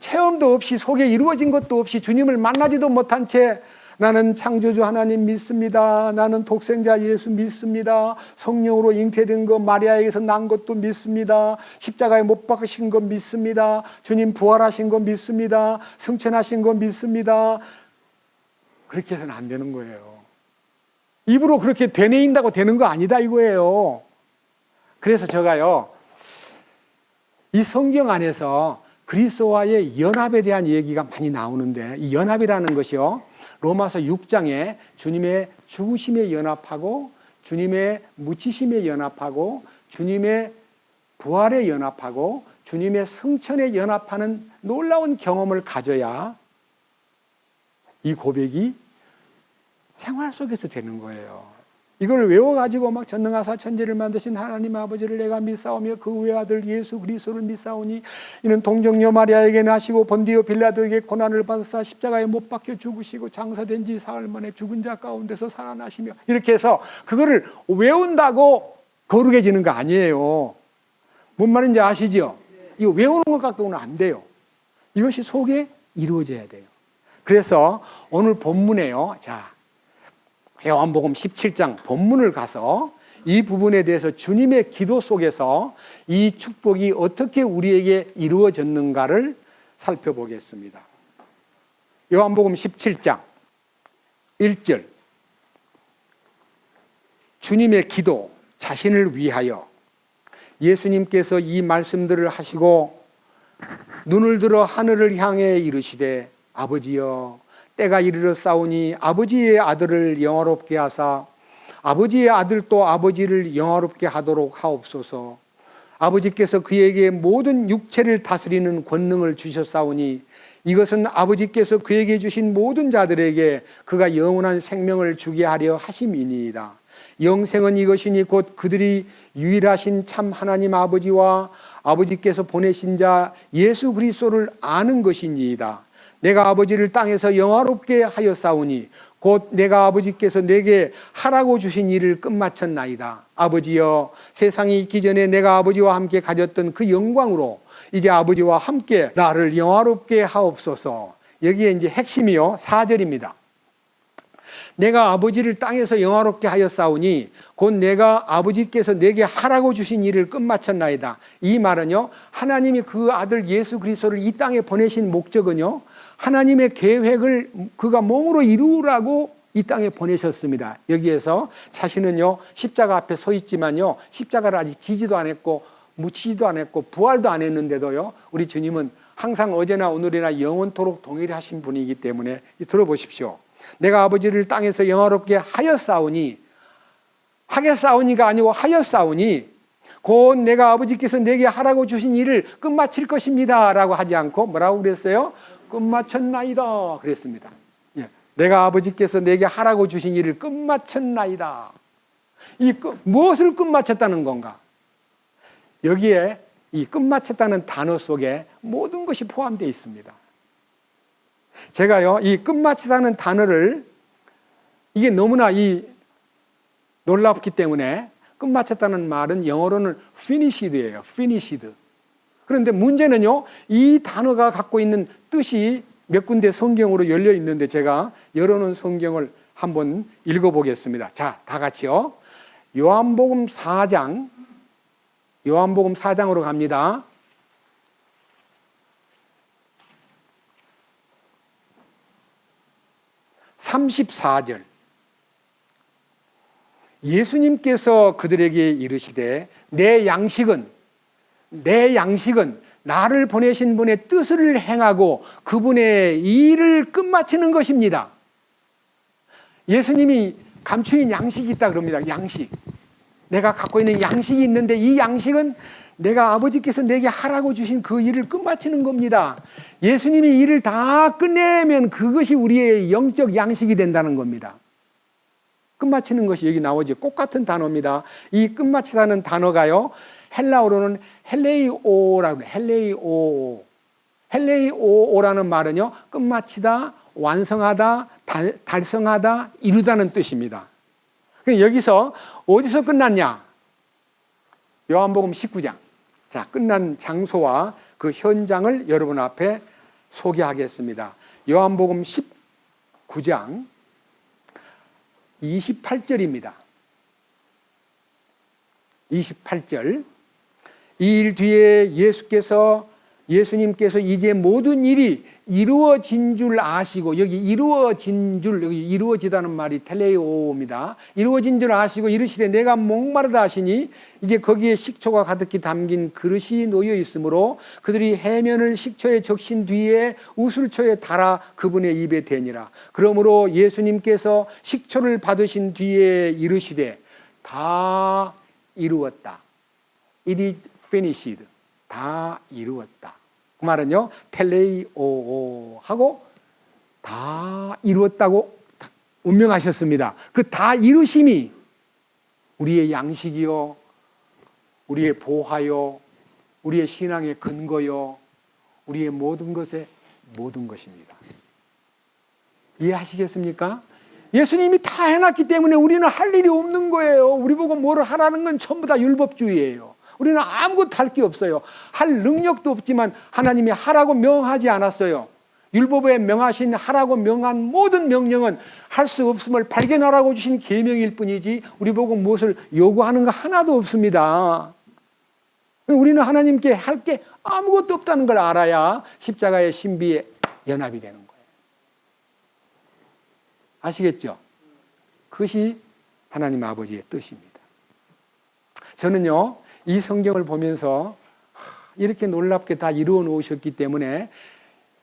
체험도 없이 속에 이루어진 것도 없이 주님을 만나지도 못한 채 나는 창조주 하나님 믿습니다. 나는 독생자 예수 믿습니다. 성령으로 잉태된 거 마리아에게서 난 것도 믿습니다. 십자가에 못 박으신 거 믿습니다. 주님 부활하신 거 믿습니다. 승천하신 거 믿습니다. 그렇게 해서는 안 되는 거예요. 입으로 그렇게 되뇌인다고 되는 거 아니다 이거예요. 그래서 제가요, 이 성경 안에서 그리스도와의 연합에 대한 얘기가 많이 나오는데, 이 연합이라는 것이요, 로마서 6장에 주님의 죽으심에 연합하고 주님의 묻히심에 연합하고 주님의 부활에 연합하고 주님의 승천에 연합하는 놀라운 경험을 가져야 이 고백이 생활 속에서 되는 거예요. 이걸 외워가지고 막 전능하사 천지를 만드신 하나님 아버지를 내가 믿사오며 그 외아들 예수 그리스도를 믿사오니 이는 동정녀 마리아에게 나시고 본디오 빌라도에게 고난을 받으사 십자가에 못 박혀 죽으시고 장사된 지 사흘 만에 죽은 자 가운데서 살아나시며, 이렇게 해서 그거를 외운다고 거룩해지는 거 아니에요. 뭔 말인지 아시죠? 이거 외우는 것 갖고는 안 돼요. 이것이 속에 이루어져야 돼요. 그래서 오늘 본문에요, 자, 요한복음 17장 본문을 가서 이 부분에 대해서 주님의 기도 속에서 이 축복이 어떻게 우리에게 이루어졌는가를 살펴보겠습니다. 요한복음 17장 1절, 주님의 기도, 자신을 위하여 예수님께서 이 말씀들을 하시고 눈을 들어 하늘을 향해 이르시되 아버지여 때가 이르러 싸우니 아버지의 아들을 영화롭게 하사 아버지의 아들 또 아버지를 영화롭게 하도록 하옵소서. 아버지께서 그에게 모든 육체를 다스리는 권능을 주셨사오니 이것은 아버지께서 그에게 주신 모든 자들에게 그가 영원한 생명을 주게 하려 하심이니이다. 영생은 이것이니 곧 그들이 유일하신 참 하나님 아버지와 아버지께서 보내신 자 예수 그리스도를 아는 것이니이다. 내가 아버지를 땅에서 영화롭게 하였사오니 곧 내가 아버지께서 내게 하라고 주신 일을 끝마쳤나이다. 아버지여, 세상이 있기 전에 내가 아버지와 함께 가졌던 그 영광으로 이제 아버지와 함께 나를 영화롭게 하옵소서. 여기에 이제 핵심이요, 4절입니다. 내가 아버지를 땅에서 영화롭게 하였사오니 곧 내가 아버지께서 내게 하라고 주신 일을 끝마쳤나이다. 이 말은요, 하나님이 그 아들 예수 그리스도를 이 땅에 보내신 목적은요, 하나님의 계획을 그가 몸으로 이루라고 이 땅에 보내셨습니다. 여기에서 자신은요, 십자가 앞에 서 있지만요, 십자가를 아직 지지도 안 했고 묻히지도 안 했고 부활도 안 했는데도요, 우리 주님은 항상 어제나 오늘이나 영원토록 동일하신 분이기 때문에 들어보십시오. 내가 아버지를 땅에서 영화롭게 하였사오니, 하겠사오니가 아니고 하였사오니 곧 내가 아버지께서 내게 하라고 주신 일을 끝마칠 것입니다 라고 하지 않고 뭐라고 그랬어요? 끝마쳤나이다 그랬습니다. 예. 내가 아버지께서 내게 하라고 주신 일을 끝마쳤나이다. 무엇을 끝마쳤다는 건가? 여기에 이 끝마쳤다는 단어 속에 모든 것이 포함되어 있습니다. 제가요, 이 끝마치다는 단어를, 이게 너무나 놀랍기 때문에 끝마쳤다는 말은 영어로는 finished예요. finished. 그런데 문제는요, 이 단어가 갖고 있는 뜻이 몇 군데 성경으로 열려 있는데 제가 열어놓은 성경을 한번 읽어보겠습니다. 자, 다 같이요. 요한복음 4장, 요한복음 4장으로 갑니다. 34절. 예수님께서 그들에게 이르시되 내 양식은 나를 보내신 분의 뜻을 행하고 그분의 일을 끝마치는 것입니다. 예수님이 감추인 양식이 있다 그럽니다. 양식. 내가 갖고 있는 양식이 있는데 이 양식은 내가 아버지께서 내게 하라고 주신 그 일을 끝마치는 겁니다. 예수님이 일을 다 끝내면 그것이 우리의 영적 양식이 된다는 겁니다. 끝마치는 것이 여기 나오죠. 꼭 같은 단어입니다. 이 끝마치다는 단어가요, 헬라어로는 헬레이오라고 해요. 헬레이오라는 말은요, 끝마치다, 완성하다, 달성하다, 이루다는 뜻입니다. 여기서 어디서 끝났냐? 요한복음 19장. 자, 끝난 장소와 그 현장을 여러분 앞에 소개하겠습니다. 요한복음 19장 28절입니다. 28절. 이 일 뒤에 예수님께서 이제 모든 일이 이루어진 줄 아시고, 여기 이루어지다는 말이 텔레오입니다. 이루어진 줄 아시고 이르시되 내가 목마르다 하시니 이제 거기에 식초가 가득히 담긴 그릇이 놓여 있으므로 그들이 해면을 식초에 적신 뒤에 우슬초에 달아 그분의 입에 대니라. 그러므로 예수님께서 식초를 받으신 뒤에 이르시되 다 이루었다. It is finished. 다 이루었다. 그 말은요, 텔레이오 하고 다 이루었다고 운명하셨습니다. 그 다 이루심이 우리의 양식이요, 우리의 보화요, 우리의 신앙의 근거요, 우리의 모든 것의 모든 것입니다. 이해하시겠습니까? 예수님이 다 해놨기 때문에 우리는 할 일이 없는 거예요. 우리 보고 뭐를 하라는 건 전부 다 율법주의예요. 우리는 아무것도 할 게 없어요. 할 능력도 없지만 하나님이 하라고 명하지 않았어요. 율법에 명하신 하라고 명한 모든 명령은 할 수 없음을 발견하라고 주신 계명일 뿐이지 우리 보고 무엇을 요구하는 거 하나도 없습니다. 우리는 하나님께 할 게 아무것도 없다는 걸 알아야 십자가의 신비에 연합이 되는 거예요. 아시겠죠? 그것이 하나님 아버지의 뜻입니다. 저는요, 이 성경을 보면서 이렇게 놀랍게 다 이루어 놓으셨기 때문에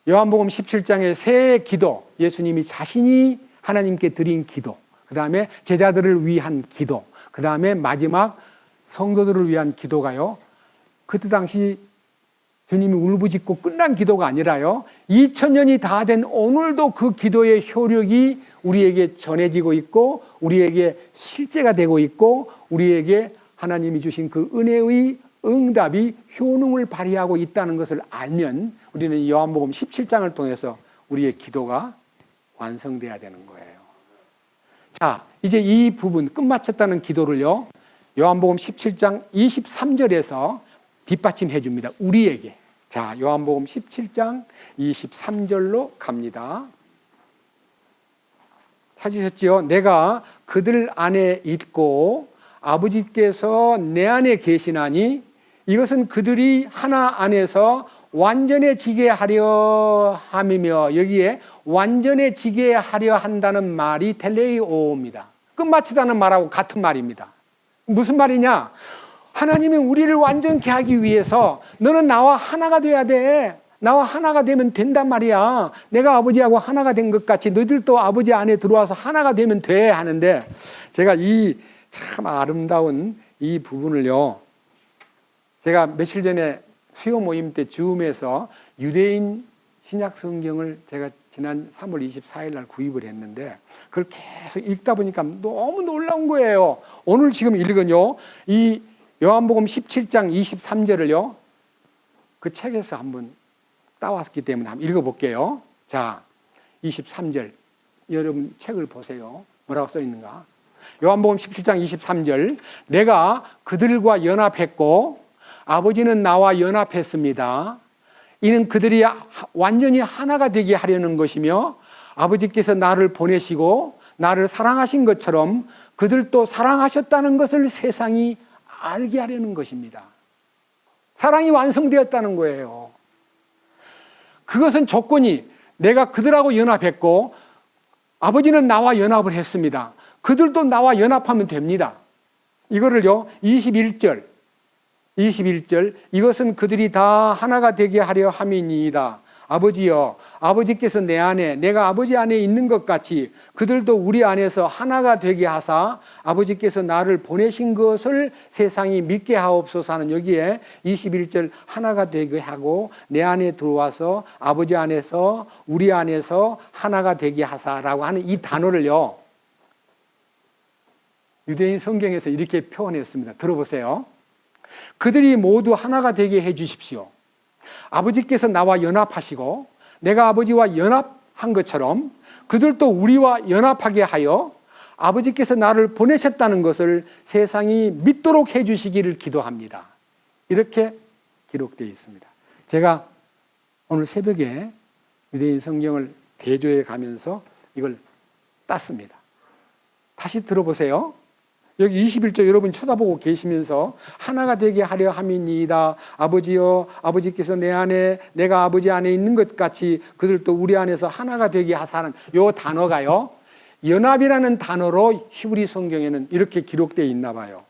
요한복음 17장의 새 기도, 예수님이 자신이 하나님께 드린 기도, 그 다음에 제자들을 위한 기도, 그 다음에 마지막 성도들을 위한 기도가요, 그때 당시 주님이 울부짖고 끝난 기도가 아니라요, 2000년이 다 된 오늘도 그 기도의 효력이 우리에게 전해지고 있고 우리에게 실제가 되고 있고 우리에게 하나님이 주신 그 은혜의 응답이 효능을 발휘하고 있다는 것을 알면 우리는 요한복음 17장을 통해서 우리의 기도가 완성돼야 되는 거예요. 자, 이제 이 부분 끝마쳤다는 기도를요, 요한복음 17장 23절에서 뒷받침해 줍니다. 우리에게. 자, 요한복음 17장 23절로 갑니다. 찾으셨지요? 내가 그들 안에 있고 아버지께서 내 안에 계시나니 이것은 그들이 하나 안에서 완전해지게 하려 함이며, 여기에 완전해지게 하려 한다는 말이 텔레이오입니다. 끝마치다는 말하고 같은 말입니다. 무슨 말이냐? 하나님이 우리를 완전케 하기 위해서 너는 나와 하나가 돼야 돼. 나와 하나가 되면 된단 말이야. 내가 아버지하고 하나가 된 것 같이 너희들도 아버지 안에 들어와서 하나가 되면 돼 하는데, 제가 이 참 아름다운 이 부분을요, 제가 며칠 전에 수요 모임 때 줌에서 유대인 신약 성경을 제가 지난 3월 24일 날 구입을 했는데 그걸 계속 읽다 보니까 너무 놀라운 거예요. 오늘 지금 읽은요, 이 요한복음 17장 23절을요, 그 책에서 한번 따왔기 때문에 한번 읽어볼게요. 자, 23절. 여러분 책을 보세요. 뭐라고 써 있는가? 요한복음 17장 23절. 내가 그들과 연합했고 아버지는 나와 연합했습니다. 이는 그들이 완전히 하나가 되게 하려는 것이며 아버지께서 나를 보내시고 나를 사랑하신 것처럼 그들도 사랑하셨다는 것을 세상이 알게 하려는 것입니다. 사랑이 완성되었다는 거예요. 그것은 조건이 내가 그들하고 연합했고 아버지는 나와 연합을 했습니다. 그들도 나와 연합하면 됩니다. 이거를요 21절 이것은 그들이 다 하나가 되게 하려 함이니이다. 아버지여, 아버지께서 내 안에 내가 아버지 안에 있는 것 같이 그들도 우리 안에서 하나가 되게 하사 아버지께서 나를 보내신 것을 세상이 믿게 하옵소서 하는 여기에 21절 하나가 되게 하고 내 안에 들어와서 아버지 안에서 우리 안에서 하나가 되게 하사라고 하는 이 단어를요 유대인 성경에서 이렇게 표현했습니다. 들어보세요. 그들이 모두 하나가 되게 해 주십시오. 아버지께서 나와 연합하시고 내가 아버지와 연합한 것처럼 그들도 우리와 연합하게 하여 아버지께서 나를 보내셨다는 것을 세상이 믿도록 해 주시기를 기도합니다. 이렇게 기록되어 있습니다. 제가 오늘 새벽에 유대인 성경을 대조해 가면서 이걸 땄습니다. 다시 들어보세요. 여기 21절 여러분 쳐다보고 계시면서 하나가 되게 하려 함이니이다. 아버지여, 아버지께서 내 안에 내가 아버지 안에 있는 것 같이 그들도 우리 안에서 하나가 되게 하사는 요 단어가요 연합이라는 단어로 히브리 성경에는 이렇게 기록되어 있나 봐요.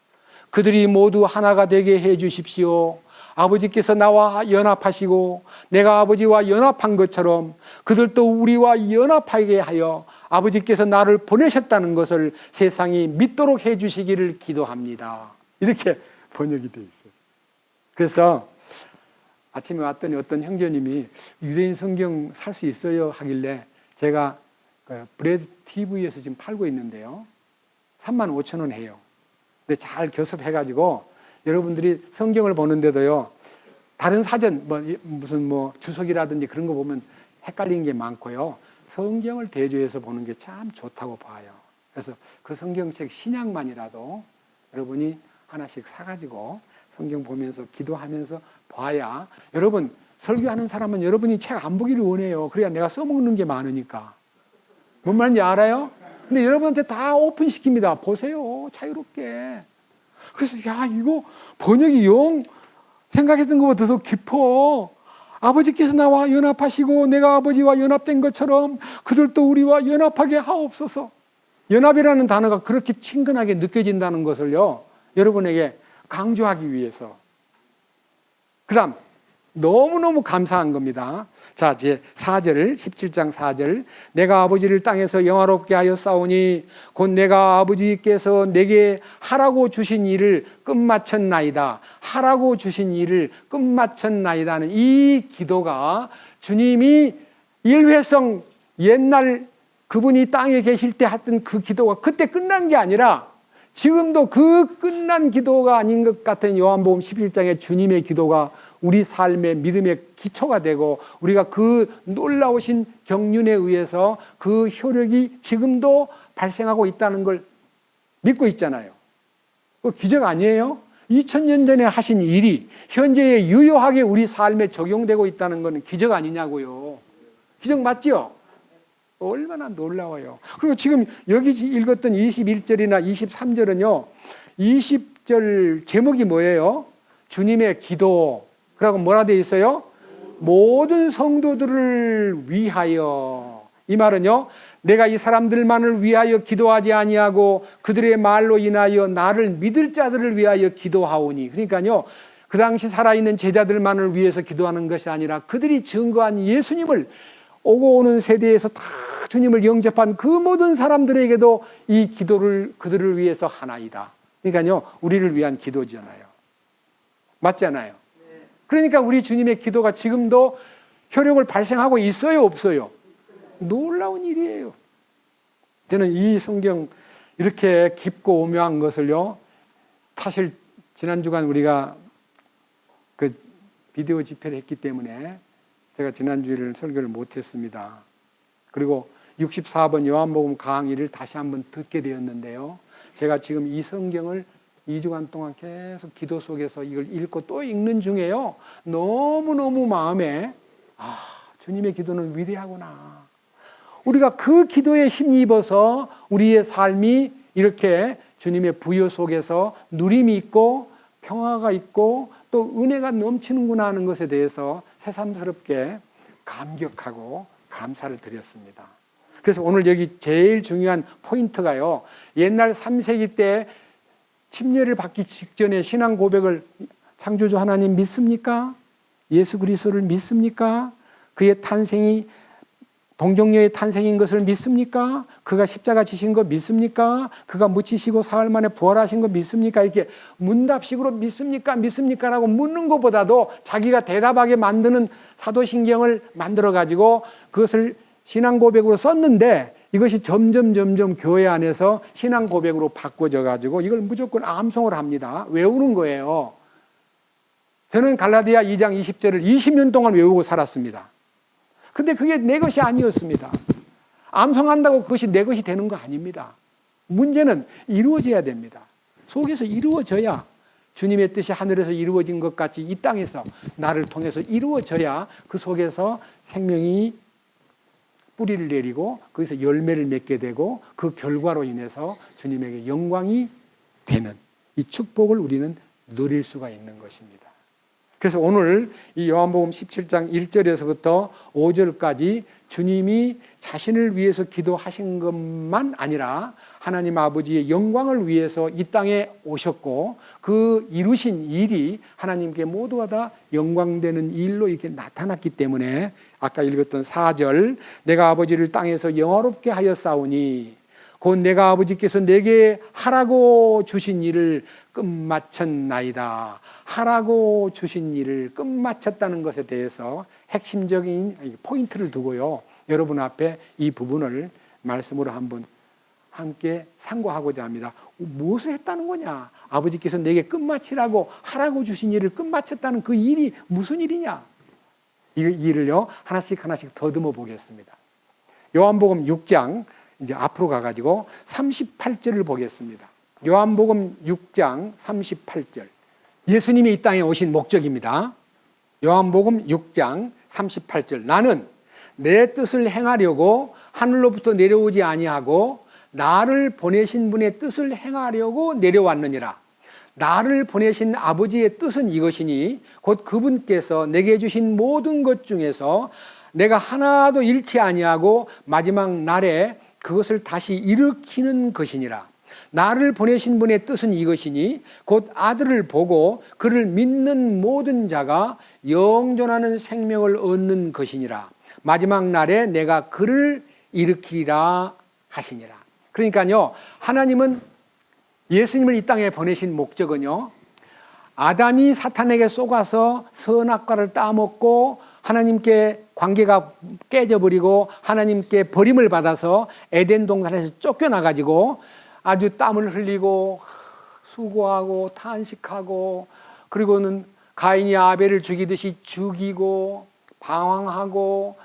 그들이 모두 하나가 되게 해 주십시오. 아버지께서 나와 연합하시고 내가 아버지와 연합한 것처럼 그들도 우리와 연합하게 하여 아버지께서 나를 보내셨다는 것을 세상이 믿도록 해 주시기를 기도합니다. 이렇게 번역이 되어 있어요. 그래서 아침에 왔더니 어떤 형제님이 유대인 성경 살 수 있어요 하길래 제가 브레드 TV에서 지금 팔고 있는데요 35,000원 해요. 근데 잘 교섭해가지고 여러분들이 성경을 보는데도요 다른 사전 무슨 주석이라든지 그런 거 보면 헷갈리는 게 많고요 성경을 대조해서 보는 게 참 좋다고 봐요. 그래서 그 성경책 신약만이라도 여러분이 하나씩 사가지고 성경 보면서 기도하면서 봐야 여러분 설교하는 사람은 여러분이 책 안 보기를 원해요. 그래야 내가 써먹는 게 많으니까. 뭔 말인지 알아요? 근데 여러분한테 다 오픈시킵니다. 보세요. 자유롭게. 그래서 야 이거 번역이 영 생각했던 것보다 더 깊어. 아버지께서 나와 연합하시고 내가 아버지와 연합된 것처럼 그들도 우리와 연합하게 하옵소서. 연합이라는 단어가 그렇게 친근하게 느껴진다는 것을요 여러분에게 강조하기 위해서. 그 다음 너무너무 감사한 겁니다. 자 이제 4절 17장 4절 내가 아버지를 땅에서 영화롭게 하여 싸우니 곧 내가 아버지께서 내게 하라고 주신 일을 끝마쳤나이다. 하라고 주신 일을 끝마쳤나이다는 이 기도가 주님이 일회성 옛날 그분이 땅에 계실 때 했던 그 기도가 그때 끝난 게 아니라 지금도 그 끝난 기도가 아닌 것 같은 요한복음 11장의 주님의 기도가 우리 삶의 믿음의 기초가 되고 우리가 그 놀라우신 경륜에 의해서 그 효력이 지금도 발생하고 있다는 걸 믿고 있잖아요. 그 기적 아니에요? 2000년 전에 하신 일이 현재에 유효하게 우리 삶에 적용되고 있다는 것은 기적 아니냐고요. 기적 맞죠? 얼마나 놀라워요. 그리고 지금 여기 읽었던 21절이나 23절은요 20절 제목이 뭐예요? 주님의 기도. 그리고 뭐라 되어 있어요? 모든 성도들을 위하여. 이 말은요 내가 이 사람들만을 위하여 기도하지 아니하고 그들의 말로 인하여 나를 믿을 자들을 위하여 기도하오니. 그러니까요 그 당시 살아있는 제자들만을 위해서 기도하는 것이 아니라 그들이 증거한 예수님을 오고 오는 세대에서 다 주님을 영접한 그 모든 사람들에게도 이 기도를 그들을 위해서 하나이다. 그러니까요 우리를 위한 기도잖아요. 맞잖아요. 그러니까 우리 주님의 기도가 지금도 효력을 발생하고 있어요, 없어요? 놀라운 일이에요. 저는 이 성경 이렇게 깊고 오묘한 것을요, 사실 지난 주간 우리가 그 비디오 집회를 했기 때문에 제가 지난주에는 설교를 못했습니다. 그리고 64번 요한복음 강의를 다시 한번 듣게 되었는데요. 제가 지금 이 성경을 2주간 동안 계속 기도 속에서 이걸 읽고 또 읽는 중에요. 너무너무 마음에 주님의 기도는 위대하구나. 우리가 그 기도에 힘입어서 우리의 삶이 이렇게 주님의 부여 속에서 누림이 있고 평화가 있고 또 은혜가 넘치는구나 하는 것에 대해서 새삼스럽게 감격하고 감사를 드렸습니다. 그래서 오늘 여기 제일 중요한 포인트가요, 옛날 3세기 때 침례를 받기 직전에 신앙 고백을, 창조주 하나님 믿습니까? 예수 그리스도를 믿습니까? 그의 탄생이 동정녀의 탄생인 것을 믿습니까? 그가 십자가 지신 거 믿습니까? 그가 묻히시고 사흘 만에 부활하신 거 믿습니까? 이렇게 문답식으로 믿습니까? 믿습니까? 라고 묻는 것보다도 자기가 대답하게 만드는 사도신경을 만들어가지고 그것을 신앙 고백으로 썼는데, 이것이 점점 교회 안에서 신앙 고백으로 바꿔져 가지고 이걸 무조건 암송을 합니다. 외우는 거예요. 저는 갈라디아 2장 20절을 20년 동안 외우고 살았습니다. 근데 그게 내 것이 아니었습니다. 암송한다고 그것이 내 것이 되는 거 아닙니다. 문제는 이루어져야 됩니다. 속에서 이루어져야, 주님의 뜻이 하늘에서 이루어진 것 같이 이 땅에서 나를 통해서 이루어져야 그 속에서 생명이 뿌리를 내리고 거기서 열매를 맺게 되고 그 결과로 인해서 주님에게 영광이 되는 이 축복을 우리는 누릴 수가 있는 것입니다. 그래서 오늘 이 요한복음 17장 1절에서부터 5절까지 주님이 자신을 위해서 기도하신 것만 아니라 하나님 아버지의 영광을 위해서 이 땅에 오셨고 그 이루신 일이 하나님께 모두가 다 영광되는 일로 이렇게 나타났기 때문에 아까 읽었던 4절, 내가 아버지를 땅에서 영화롭게 하였사오니 곧 내가 아버지께서 내게 하라고 주신 일을 끝마쳤나이다. 하라고 주신 일을 끝마쳤다는 것에 대해서 핵심적인 포인트를 두고요, 여러분 앞에 이 부분을 말씀으로 한번 함께 상고하고자 합니다. 무엇을 했다는 거냐? 아버지께서 내게 끝마치라고 하라고 주신 일을 끝마쳤다는 그 일이 무슨 일이냐? 이 일을요 하나씩 더듬어 보겠습니다. 요한복음 6장 이제 앞으로 가가지고 38절을 보겠습니다. 요한복음 6장 38절. 예수님이 이 땅에 오신 목적입니다. 요한복음 6장 38절. 나는 내 뜻을 행하려고 하늘로부터 내려오지 아니하고 나를 보내신 분의 뜻을 행하려고 내려왔느니라. 나를 보내신 아버지의 뜻은 이것이니 곧 그분께서 내게 주신 모든 것 중에서 내가 하나도 잃지 아니하고 마지막 날에 그것을 다시 일으키는 것이니라. 나를 보내신 분의 뜻은 이것이니 곧 아들을 보고 그를 믿는 모든 자가 영존하는 생명을 얻는 것이니라. 마지막 날에 내가 그를 일으키리라 하시니라. 그러니까요, 하나님은 예수님을 이 땅에 보내신 목적은요, 아담이 사탄에게 속아서 선악과를 따먹고 하나님께 관계가 깨져버리고 하나님께 버림을 받아서 에덴 동산에서 쫓겨나가지고 아주 땀을 흘리고 수고하고 탄식하고, 그리고는 가인이 아벨을 죽이듯이 죽이고 방황하고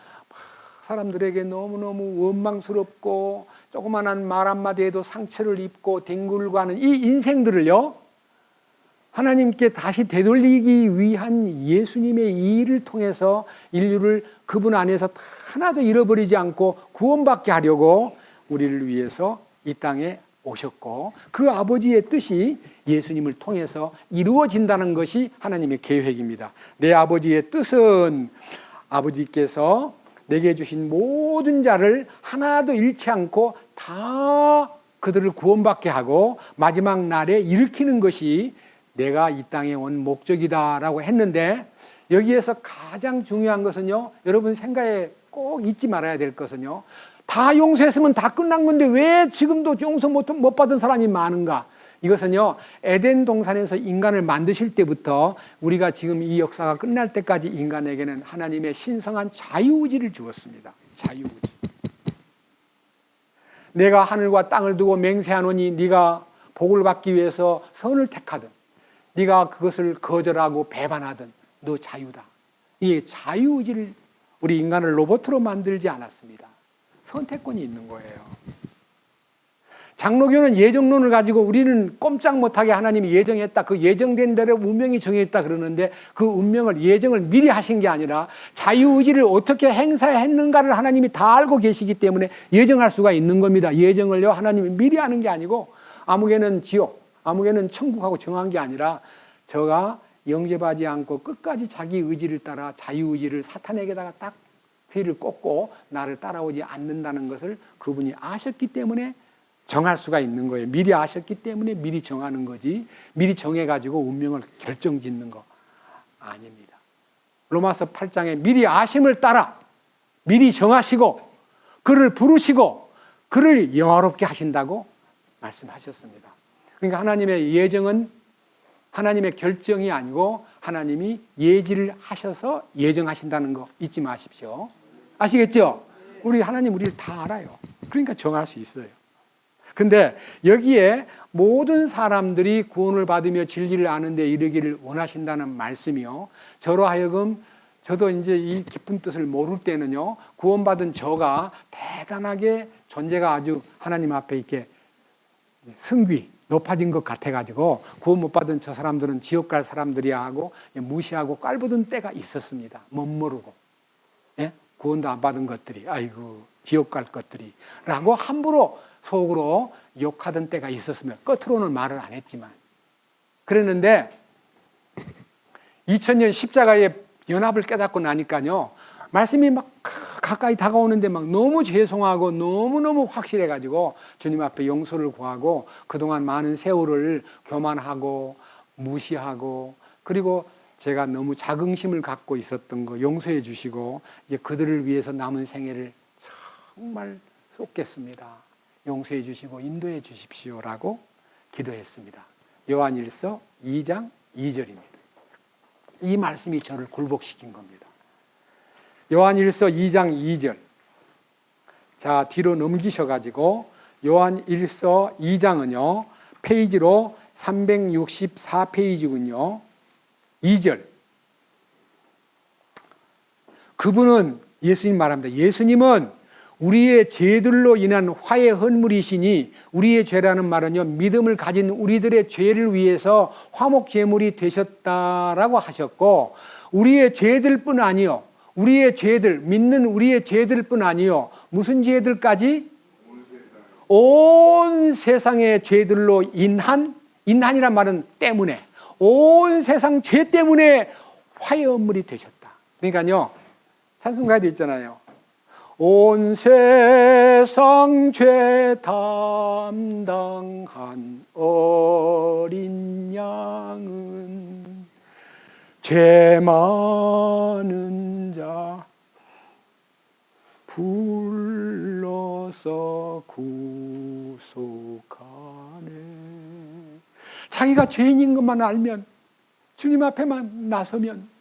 사람들에게 너무너무 원망스럽고 조그만한 말 한마디에도 상처를 입고 뒹굴고 이 인생들을요, 하나님께 다시 되돌리기 위한 예수님의 이 일을 통해서 인류를 그분 안에서 하나도 잃어버리지 않고 구원받게 하려고 우리를 위해서 이 땅에 오셨고, 그 아버지의 뜻이 예수님을 통해서 이루어진다는 것이 하나님의 계획입니다. 내 아버지의 뜻은 아버지께서 내게 주신 모든 자를 하나도 잃지 않고 다 그들을 구원받게 하고 마지막 날에 일으키는 것이 내가 이 땅에 온 목적이다라고 했는데, 여기에서 가장 중요한 것은요, 여러분 생각에 꼭 잊지 말아야 될 것은요, 다 용서했으면 다 끝난 건데 왜 지금도 용서 못 받은 사람이 많은가? 이것은요, 에덴 동산에서 인간을 만드실 때부터 우리가 지금 이 역사가 끝날 때까지 인간에게는 하나님의 신성한 자유의지를 주었습니다. 자유의지. 내가 하늘과 땅을 두고 맹세하노니 네가 복을 받기 위해서 선을 택하든 네가 그것을 거절하고 배반하든 너 자유다. 이 자유의지를, 우리 인간을 로봇으로 만들지 않았습니다. 선택권이 있는 거예요. 장로교는 예정론을 가지고 우리는 꼼짝 못하게 하나님이 예정했다. 그 예정된 대로 운명이 정했다 그러는데 그 운명을 예정을 미리 하신 게 아니라 자유의지를 어떻게 행사했는가를 하나님이 다 알고 계시기 때문에 예정할 수가 있는 겁니다. 예정을요 하나님이 미리 하는 게 아니고 아무개는 지옥, 아무개는 천국하고 정한 게 아니라 저가 영접하지 않고 끝까지 자기 의지를 따라 자유의지를 사탄에게다가 딱 휘를 꽂고 나를 따라오지 않는다는 것을 그분이 아셨기 때문에 정할 수가 있는 거예요. 미리 아셨기 때문에 미리 정하는 거지 미리 정해가지고 운명을 결정짓는 거 아닙니다. 로마서 8장에 미리 아심을 따라 미리 정하시고 그를 부르시고 그를 영화롭게 하신다고 말씀하셨습니다. 그러니까 하나님의 예정은 하나님의 결정이 아니고 하나님이 예지를 하셔서 예정하신다는 거 잊지 마십시오. 아시겠죠? 우리 하나님 우리를 다 알아요. 그러니까 정할 수 있어요. 근데 여기에 모든 사람들이 구원을 받으며 진리를 아는 데 이르기를 원하신다는 말씀이요. 저로 하여금 저도 이제 이 깊은 뜻을 모를 때는요. 구원받은 저가 대단하게 존재가 아주 하나님 앞에 이렇게 승귀 높아진 것 같아가지고 구원 못 받은 저 사람들은 지옥 갈 사람들이야 하고 무시하고 깔보던 때가 있었습니다. 멋모르고 예? 구원도 안 받은 것들이 아이고 지옥 갈 것들이 라고 함부로 속으로 욕하던 때가 있었으면 겉으로는 말을 안 했지만 그랬는데 2000년 십자가의 연합을 깨닫고 나니까요 말씀이 막 가까이 다가오는데 막 너무 죄송하고 너무너무 확실해가지고 주님 앞에 용서를 구하고 그동안 많은 세월을 교만하고 무시하고 그리고 제가 너무 자긍심을 갖고 있었던 거 용서해 주시고 이제 그들을 위해서 남은 생애를 정말 쏟겠습니다. 용서해 주시고 인도해 주십시오라고 기도했습니다. 요한일서 2장 2절입니다. 이 말씀이 저를 굴복시킨 겁니다. 요한일서 2장 2절. 자, 뒤로 넘기셔가지고 요한일서 2장은요 페이지로 364페이지군요. 2절. 그분은 예수님 말합니다. 예수님은 우리의 죄들로 인한 화해 헌물이시니 우리의 죄라는 말은요 믿음을 가진 우리들의 죄를 위해서 화목 제물이 되셨다라고 하셨고 우리의 죄들뿐 아니요 우리의 죄들 믿는 우리의 죄들뿐 아니요 무슨 죄들까지 온 세상의 죄들로 인한이란 말은 때문에 온 세상 죄 때문에 화해 헌물이 되셨다. 그러니까요 찬송가에도 있잖아요. 온 세상 죄 담당한 어린 양은 죄 많은 자 불러서 구속하네. 자기가 죄인인 것만 알면 주님 앞에만 나서면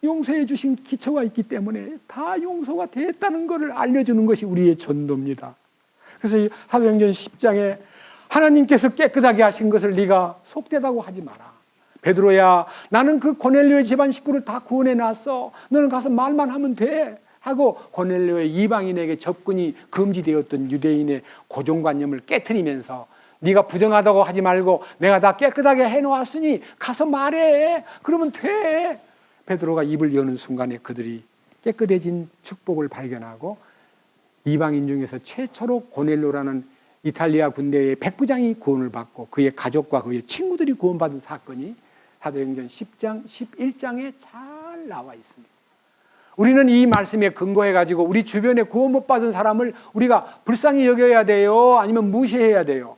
용서해 주신 기초가 있기 때문에 다 용서가 됐다는 것을 알려주는 것이 우리의 전도입니다. 그래서 사도행전 10장에 하나님께서 깨끗하게 하신 것을 네가 속되다고 하지 마라. 베드로야 나는 그 고넬료의 집안 식구를 다 구원해 놨어. 너는 가서 말만 하면 돼. 하고 고넬료의 이방인에게 접근이 금지되었던 유대인의 고정관념을 깨트리면서 네가 부정하다고 하지 말고 내가 다 깨끗하게 해놓았으니 가서 말해. 그러면 돼. 베드로가 입을 여는 순간에 그들이 깨끗해진 축복을 발견하고 이방인 중에서 최초로 고넬료라는 이탈리아 군대의 백부장이 구원을 받고 그의 가족과 그의 친구들이 구원받은 사건이 사도행전 10장, 11장에 잘 나와 있습니다. 우리는 이 말씀에 근거해가지고 우리 주변에 구원 못 받은 사람을 우리가 불쌍히 여겨야 돼요? 아니면 무시해야 돼요?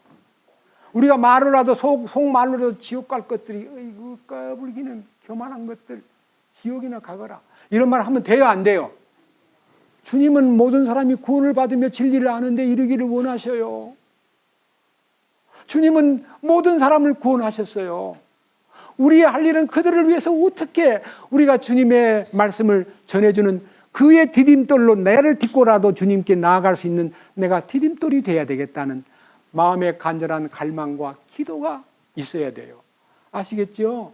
우리가 말로라도 속말로라도 지옥 갈 것들이 어이구 까불기는 교만한 것들 지옥이나 가거라 이런 말 하면 돼요 안 돼요? 주님은 모든 사람이 구원을 받으며 진리를 아는데 이르기를 원하셔요. 주님은 모든 사람을 구원하셨어요. 우리의 할 일은 그들을 위해서 어떻게 우리가 주님의 말씀을 전해주는 그의 디딤돌로 나를 딛고라도 주님께 나아갈 수 있는 내가 디딤돌이 돼야 되겠다는 마음의 간절한 갈망과 기도가 있어야 돼요. 아시겠죠?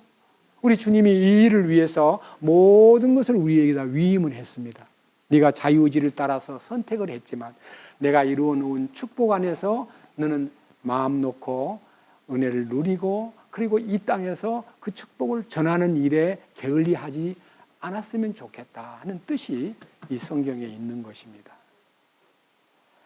우리 주님이 이 일을 위해서 모든 것을 우리에게다 위임을 했습니다. 네가 자유의지를 따라서 선택을 했지만 내가 이루어 놓은 축복 안에서 너는 마음 놓고 은혜를 누리고 그리고 이 땅에서 그 축복을 전하는 일에 게을리하지 않았으면 좋겠다 하는 뜻이 이 성경에 있는 것입니다.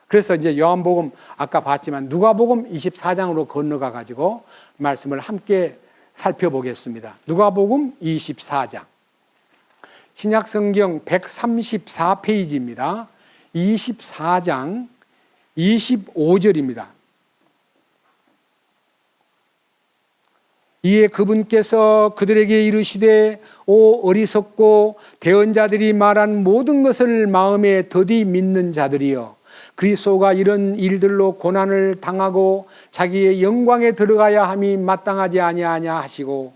그래서 이제 요한복음 아까 봤지만 누가복음 24장으로 건너가 가지고 말씀을 함께 살펴보겠습니다. 누가복음 24장. 신약성경 134페이지입니다. 24장 25절입니다. 이에 그분께서 그들에게 이르시되 오 어리석고 대언자들이 말한 모든 것을 마음에 더디 믿는 자들이여, 그리스도가 이런 일들로 고난을 당하고 자기의 영광에 들어가야 함이 마땅하지 아니하냐 하시고,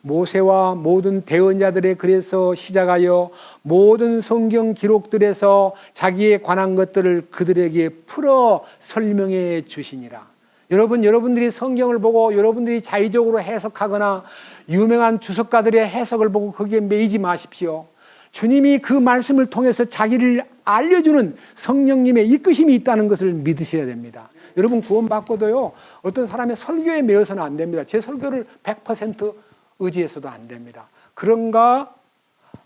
모세와 모든 대언자들의 글에서 시작하여 모든 성경 기록들에서 자기에 관한 것들을 그들에게 풀어 설명해 주시니라. 여러분들이 성경을 보고 여러분들이 자의적으로 해석하거나 유명한 주석가들의 해석을 보고 거기에 매이지 마십시오. 주님이 그 말씀을 통해서 자기를 알려주는 성령님의 이끄심이 있다는 것을 믿으셔야 됩니다. 여러분 구원받고도요, 어떤 사람의 설교에 매여서는 안 됩니다. 제 설교를 100% 의지해서도 안 됩니다. 그런가?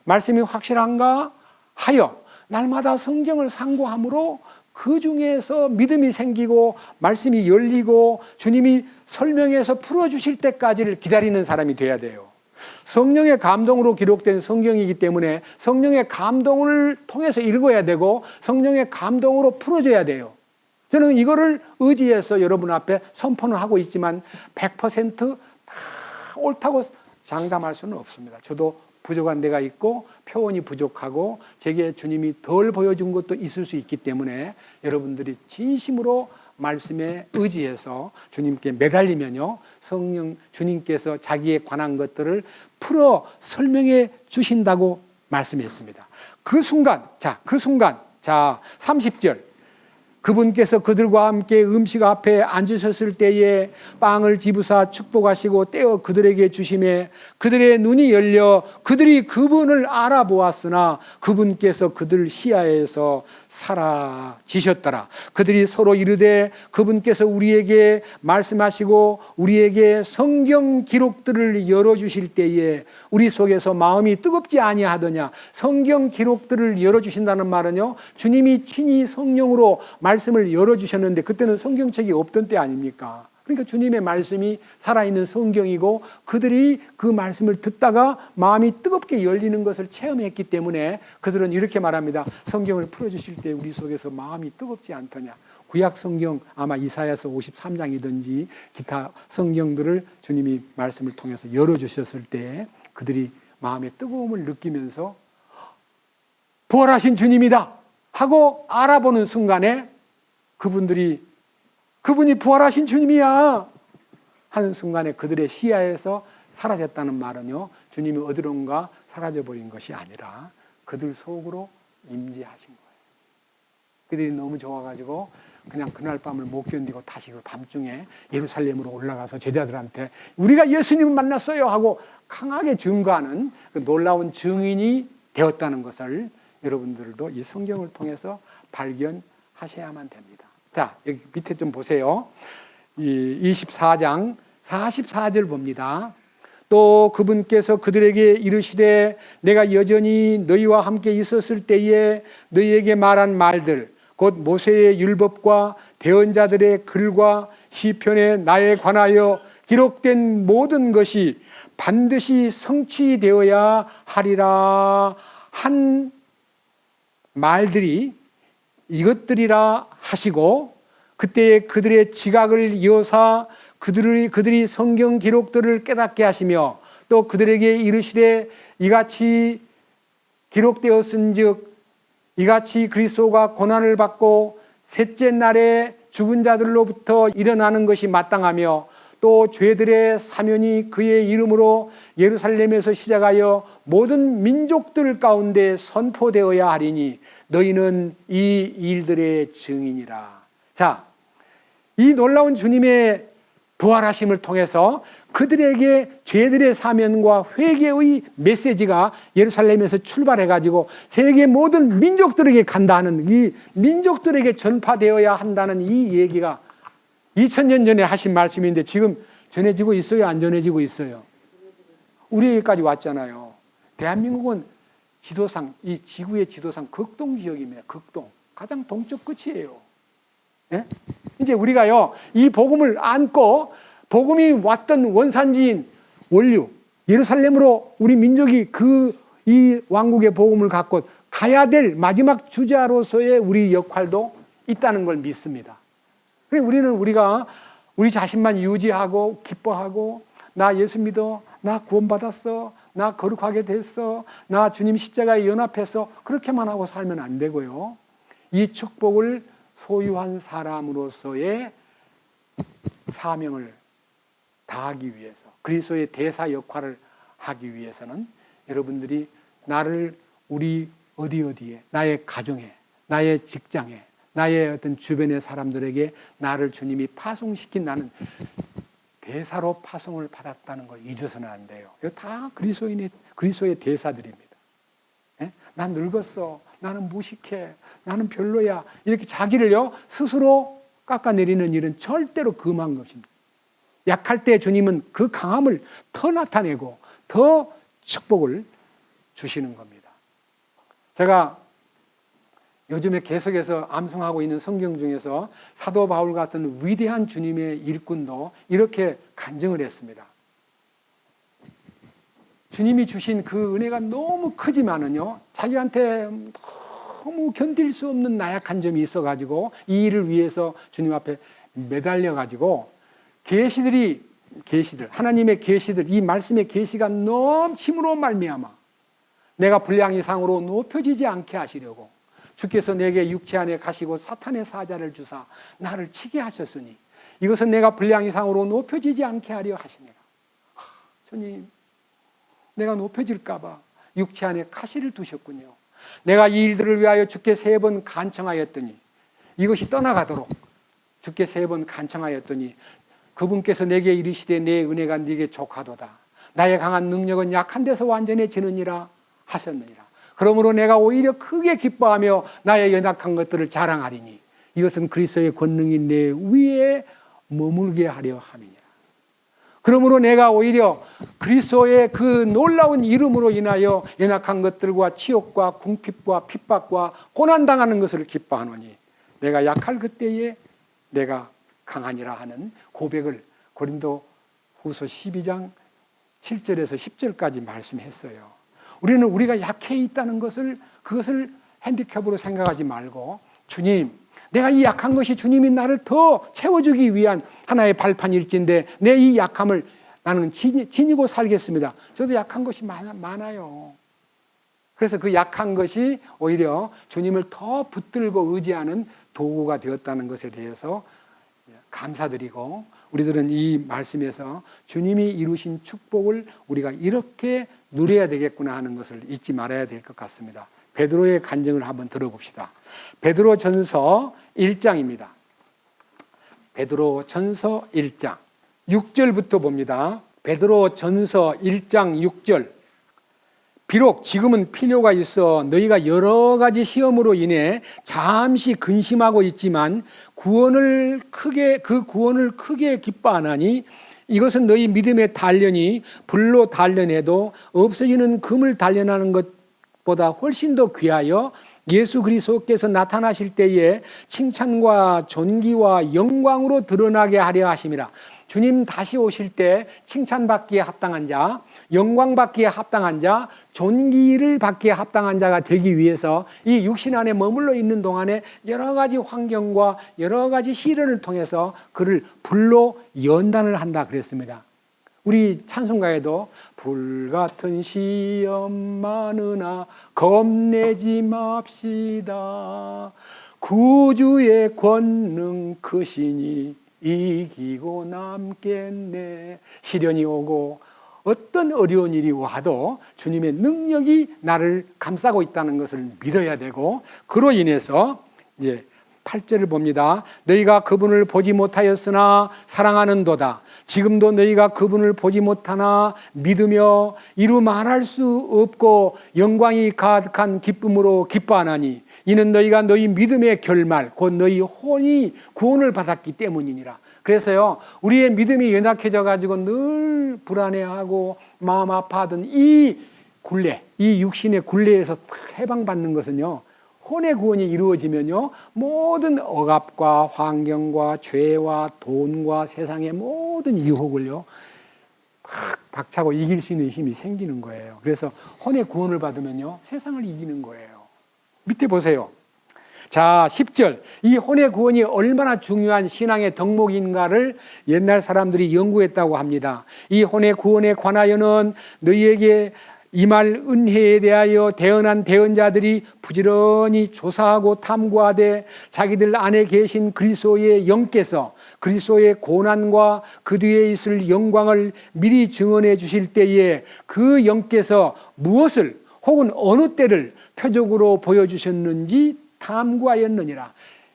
말씀이 확실한가? 하여 날마다 성경을 상고함으로 그 중에서 믿음이 생기고 말씀이 열리고 주님이 설명해서 풀어주실 때까지를 기다리는 사람이 돼야 돼요. 성령의 감동으로 기록된 성경이기 때문에 성령의 감동을 통해서 읽어야 되고 성령의 감동으로 풀어줘야 돼요. 저는 이거를 의지해서 여러분 앞에 선포는 하고 있지만 100% 다 옳다고 장담할 수는 없습니다. 저도 부족한 데가 있고 표현이 부족하고 제게 주님이 덜 보여준 것도 있을 수 있기 때문에 여러분들이 진심으로 말씀에 의지해서 주님께 매달리면요, 성령 주님께서 자기에 관한 것들을 풀어 설명해 주신다고 말씀했습니다. 그 순간 30절, 그분께서 그들과 함께 음식 앞에 앉으셨을 때에 빵을 집으사 축복하시고 떼어 그들에게 주시매 그들의 눈이 열려 그들이 그분을 알아보았으나 그분께서 그들 시야에서 사라지셨더라. 그들이 서로 이르되 그분께서 우리에게 말씀하시고 우리에게 성경 기록들을 열어주실 때에 우리 속에서 마음이 뜨겁지 아니하더냐. 성경 기록들을 열어주신다는 말은요, 주님이 친히 성령으로 말씀을 열어주셨는데 그때는 성경책이 없던 때 아닙니까? 그러니까 주님의 말씀이 살아있는 성경이고 그들이 그 말씀을 듣다가 마음이 뜨겁게 열리는 것을 체험했기 때문에 그들은 이렇게 말합니다. 성경을 풀어주실 때 우리 속에서 마음이 뜨겁지 않더냐. 구약 성경 아마 이사야서 53장이든지 기타 성경들을 주님이 말씀을 통해서 열어주셨을 때 그들이 마음의 뜨거움을 느끼면서 부활하신 주님이다 하고 알아보는 순간에 그분이 부활하신 주님이야 하는 순간에 그들의 시야에서 사라졌다는 말은요, 주님이 어디론가 사라져버린 것이 아니라 그들 속으로 임재하신 거예요. 그들이 너무 좋아가지고 그냥 그날 밤을 못 견디고 다시 그 밤중에 예루살렘으로 올라가서 제자들한테 우리가 예수님을 만났어요 하고 강하게 증거하는 그 놀라운 증인이 되었다는 것을 여러분들도 이 성경을 통해서 발견하셔야만 됩니다. 자, 여기 밑에 좀 보세요. 24장 44절 봅니다. 또 그분께서 그들에게 이르시되 내가 여전히 너희와 함께 있었을 때에 너희에게 말한 말들 곧 모세의 율법과 대언자들의 글과 시편에 나에 관하여 기록된 모든 것이 반드시 성취되어야 하리라 한 말들이 이것들이라 하시고 그때 그들의 지각을 이어사 그들이 성경 기록들을 깨닫게 하시며 또 그들에게 이르시되 이같이 기록되었은즉 이같이 그리스도가 고난을 받고 셋째 날에 죽은 자들로부터 일어나는 것이 마땅하며 또 죄들의 사면이 그의 이름으로 예루살렘에서 시작하여 모든 민족들 가운데 선포되어야 하리니 너희는 이 일들의 증인이라. 자, 이 놀라운 주님의 부활하심을 통해서 그들에게 죄들의 사면과 회개의 메시지가 예루살렘에서 출발해가지고 세계 모든 민족들에게 간다는, 이 민족들에게 전파되어야 한다는 이 얘기가 2000년 전에 하신 말씀인데 지금 전해지고 있어요? 안 전해지고 있어요? 우리에게까지 왔잖아요. 대한민국은 지도상, 이 지구의 지도상 극동 지역이며 극동, 가장 동쪽 끝이에요. 예? 이제 우리가요, 이 복음을 안고 복음이 왔던 원산지인 원류, 예루살렘으로 우리 민족이 이 왕국의 복음을 갖고 가야 될 마지막 주자로서의 우리 역할도 있다는 걸 믿습니다. 그래서 우리가 우리 자신만 유지하고 기뻐하고 나 예수 믿어, 나 구원받았어, 나 거룩하게 됐어, 나 주님 십자가에 연합해서 그렇게만 하고 살면 안 되고요. 이 축복을 소유한 사람으로서의 사명을 다하기 위해서, 그리스도의 대사 역할을 하기 위해서는 여러분들이 나를 우리 어디에, 나의 가정에, 나의 직장에, 나의 어떤 주변의 사람들에게 나를 주님이 파송시킨 나는 대사로 파송을 받았다는 걸 잊어서는 안 돼요. 이거 다 그리스도의 대사들입니다. 예? 난 늙었어, 나는 무식해, 나는 별로야, 이렇게 자기를요 스스로 깎아내리는 일은 절대로 금한 것입니다. 약할 때 주님은 그 강함을 더 나타내고 더 축복을 주시는 겁니다. 제가 요즘에 계속해서 암송하고 있는 성경 중에서 사도 바울 같은 위대한 주님의 일꾼도 이렇게 간증을 했습니다. 주님이 주신 그 은혜가 너무 크지만은요, 자기한테 너무 견딜 수 없는 나약한 점이 있어가지고 이 일을 위해서 주님 앞에 매달려가지고 계시들, 하나님의 계시들, 이 말씀의 계시가 넘침으로 말미암아 내가 분량 이상으로 높여지지 않게 하시려고 주께서 내게 육체 안에 가시고 사탄의 사자를 주사 나를 치게 하셨으니 이것은 내가 분량 이상으로 높여지지 않게 하려 하시니라. 주님, 내가 높여질까 봐 육체 안에 가시를 두셨군요. 내가 이 일들을 위하여 주께 3번 간청하였더니 이것이 떠나가도록 주께 3번 간청하였더니 그분께서 내게 이르시되 내 은혜가 네게 족하도다. 나의 강한 능력은 약한 데서 완전해지느니라 하셨느니라. 그러므로 내가 오히려 크게 기뻐하며 나의 연약한 것들을 자랑하리니 이것은 그리스도의 권능이 내 위에 머물게 하려 함이니라. 그러므로 내가 오히려 그리스도의 그 놀라운 이름으로 인하여 연약한 것들과 치욕과 궁핍과 핍박과 고난당하는 것을 기뻐하노니 내가 약할 그때에 내가 강하니라 하는 고백을 고린도 후서 12장 7절에서 10절까지 말씀했어요. 우리는 우리가 약해 있다는 그것을 핸디캡으로 생각하지 말고 주님, 내가 이 약한 것이 주님이 나를 더 채워주기 위한 하나의 발판일진데 내 이 약함을 나는 지니고 살겠습니다. 저도 약한 것이 많아요. 그래서 그 약한 것이 오히려 주님을 더 붙들고 의지하는 도구가 되었다는 것에 대해서 감사드리고 우리들은 이 말씀에서 주님이 이루신 축복을 우리가 이렇게 누려야 되겠구나 하는 것을 잊지 말아야 될 것 같습니다. 베드로의 간증을 한번 들어봅시다. 베드로전서 1장입니다. 베드로전서 1장 6절부터 봅니다. 베드로전서 1장 6절. 비록 지금은 필요가 있어 너희가 여러 가지 시험으로 인해 잠시 근심하고 있지만 그 구원을 크게 기뻐하나니 이것은 너희 믿음의 단련이 불로 단련해도 없어지는 금을 단련하는 것보다 훨씬 더 귀하여 예수 그리스도께서 나타나실 때에 칭찬과 존귀와 영광으로 드러나게 하려 하심이라. 주님 다시 오실 때 칭찬받기에 합당한 자, 영광받기에 합당한 자, 존귀를 받기에 합당한 자가 되기 위해서 이 육신 안에 머물러 있는 동안에 여러 가지 환경과 여러 가지 시련을 통해서 그를 불로 연단을 한다 그랬습니다. 우리 찬송가에도 불같은 시험 많으나 겁내지 맙시다. 구주의 권능 크시니 이기고 남겠네. 시련이 오고 어떤 어려운 일이 와도 주님의 능력이 나를 감싸고 있다는 것을 믿어야 되고 그로 인해서 이제 8절을 봅니다. 너희가 그분을 보지 못하였으나 사랑하는도다. 지금도 너희가 그분을 보지 못하나 믿으며 이루 말할 수 없고 영광이 가득한 기쁨으로 기뻐하나니 이는 너희가 너희 믿음의 결말 곧 너희 혼이 구원을 받았기 때문이니라. 그래서요, 우리의 믿음이 연약해져 가지고 늘 불안해하고 마음 아파하던 이 굴레, 이 육신의 굴레에서 해방받는 것은요, 혼의 구원이 이루어지면요, 모든 억압과 환경과 죄와 돈과 세상의 모든 유혹을요, 팍 박차고 이길 수 있는 힘이 생기는 거예요. 그래서 혼의 구원을 받으면요, 세상을 이기는 거예요. 밑에 보세요. 자, 10절. 이 혼의 구원이 얼마나 중요한 신앙의 덕목인가를 옛날 사람들이 연구했다고 합니다. 이 혼의 구원에 관하여는 너희에게 임할 은혜에 대하여 대언한 대언자들이 부지런히 조사하고 탐구하되 자기들 안에 계신 그리스도의 영께서 그리스도의 고난과 그 뒤에 있을 영광을 미리 증언해 주실 때에 그 영께서 무엇을 혹은 어느 때를 표적으로 보여주셨는지 탐구하였느니라.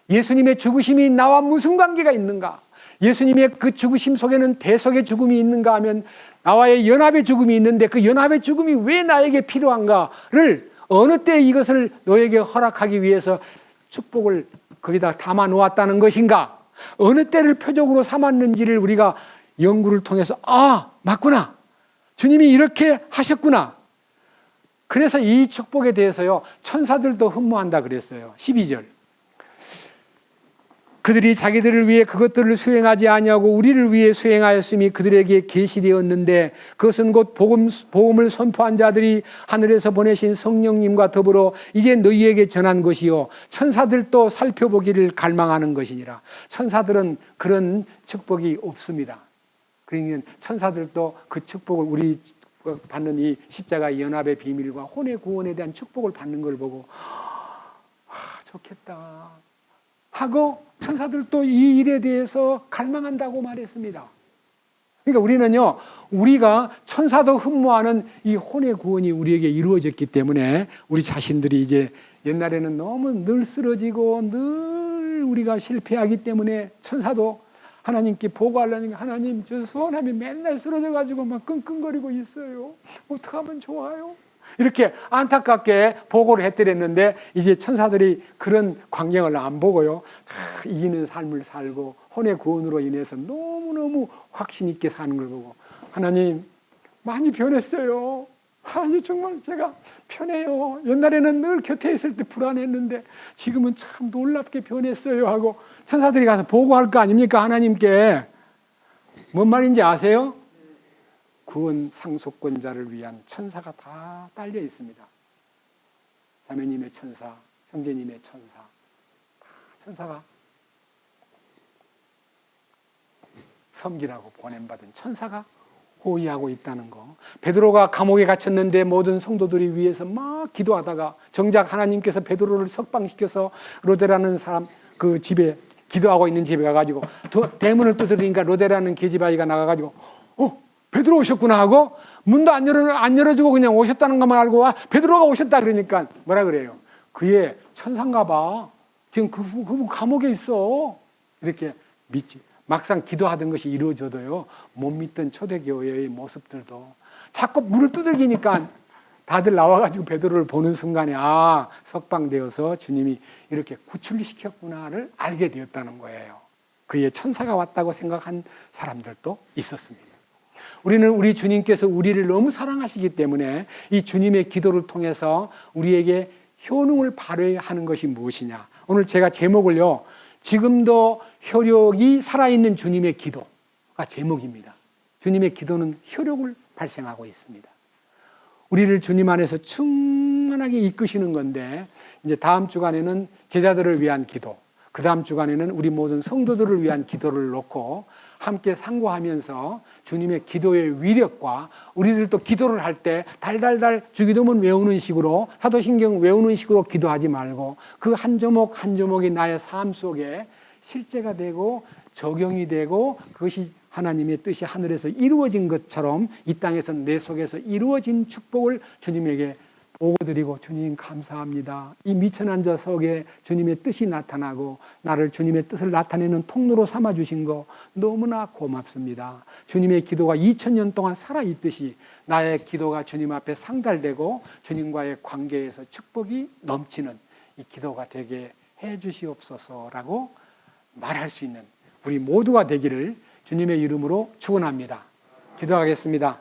예수님의 죽으심이 나와 무슨 관계가 있는가? 예수님의 그 죽으심 속에는 대속의 죽음이 있는가 하면 나와의 연합의 죽음이 있는데 그 연합의 죽음이 왜 나에게 필요한가를 어느 때 이것을 너에게 허락하기 위해서 축복을 거기다 담아 놓았다는 것인가? 어느 때를 표적으로 삼았는지를 우리가 연구를 통해서 맞구나. 주님이 이렇게 하셨구나. 그래서 이 축복에 대해서요, 천사들도 흠모한다 그랬어요. 12절. 그들이 자기들을 위해 그것들을 수행하지 아니하고 우리를 위해 수행하였음이 그들에게 계시되었는데 그것은 곧 복음을 선포한 자들이 하늘에서 보내신 성령님과 더불어 이제 너희에게 전한 것이요 천사들도 살펴보기를 갈망하는 것이니라. 천사들은 그런 축복이 없습니다. 그러니까 천사들도 그 축복을 우리 받는 이 십자가 연합의 비밀과 혼의 구원에 대한 축복을 받는 걸 보고 좋겠다 하고 천사들도 이 일에 대해서 갈망한다고 말했습니다. 그러니까 우리는요, 우리가 천사도 흠모하는 이 혼의 구원이 우리에게 이루어졌기 때문에 우리 자신들이 이제 옛날에는 너무 늘 쓰러지고 늘 우리가 실패하기 때문에 천사도 하나님께 보고하려니까 하나님 저 소원하면 맨날 쓰러져가지고 막 끙끙거리고 있어요. 어떻게 하면 좋아요? 이렇게 안타깝게 보고를 했더랬는데 이제 천사들이 그런 광경을 안 보고요. 이기는 삶을 살고 혼의 구원으로 인해서 너무너무 확신 있게 사는 걸 보고 하나님 많이 변했어요. 아니 정말 제가 편해요. 옛날에는 늘 곁에 있을 때 불안했는데 지금은 참 놀랍게 변했어요 하고 천사들이 가서 보고할 거 아닙니까? 하나님께. 뭔 말인지 아세요? 구원 상속권자를 위한 천사가 다 딸려 있습니다. 자매님의 천사, 형제님의 천사, 천사가 섬기라고 보냄받은 천사가 호위하고 있다는 거. 베드로가 감옥에 gat혔는데 모든 성도들이 위해서 막 기도하다가 정작 하나님께서 베드로를 석방시켜서 로데라는 사람 그 집에 기도하고 있는 집에 가가지고 대문을 두드리니까 로데라는 계집아이가 나가가지고 베드로 오셨구나 하고 문도 안 열어주고 그냥 오셨다는 것만 알고 베드로가 오셨다 그러니까 뭐라 그래요? 그의 천사인가 봐. 지금 그분 감옥에 있어. 이렇게 믿지. 막상 기도하던 것이 이루어져도요, 못 믿던 초대교회의 모습들도 자꾸 문을 두들기니까 다들 나와가지고 베드로를 보는 순간에 석방되어서 주님이 이렇게 구출시켰구나를 알게 되었다는 거예요. 그의 천사가 왔다고 생각한 사람들도 있었습니다. 우리는 우리 주님께서 우리를 너무 사랑하시기 때문에 이 주님의 기도를 통해서 우리에게 효능을 발휘하는 것이 무엇이냐. 오늘 제가 제목을요, 지금도 효력이 살아있는 주님의 기도가 제목입니다. 주님의 기도는 효력을 발생하고 있습니다. 우리를 주님 안에서 충만하게 이끄시는 건데 이제 다음 주간에는 제자들을 위한 기도, 그 다음 주간에는 우리 모든 성도들을 위한 기도를 놓고 함께 상고하면서 주님의 기도의 위력과 우리들도 기도를 할 때 달달달 주기도문 외우는 식으로 사도신경 외우는 식으로 기도하지 말고 그 한 조목 한 조목이 나의 삶 속에 실제가 되고 적용이 되고 그것이 하나님의 뜻이 하늘에서 이루어진 것처럼 이 땅에서 내 속에서 이루어진 축복을 주님에게 보고드리고 주님 감사합니다. 이 미천한 자 속에 주님의 뜻이 나타나고 나를 주님의 뜻을 나타내는 통로로 삼아주신 거 너무나 고맙습니다. 주님의 기도가 2000년 동안 살아있듯이 나의 기도가 주님 앞에 상달되고 주님과의 관계에서 축복이 넘치는 이 기도가 되게 해 주시옵소서라고 말할 수 있는 우리 모두가 되기를 주님의 이름으로 축원합니다. 기도하겠습니다.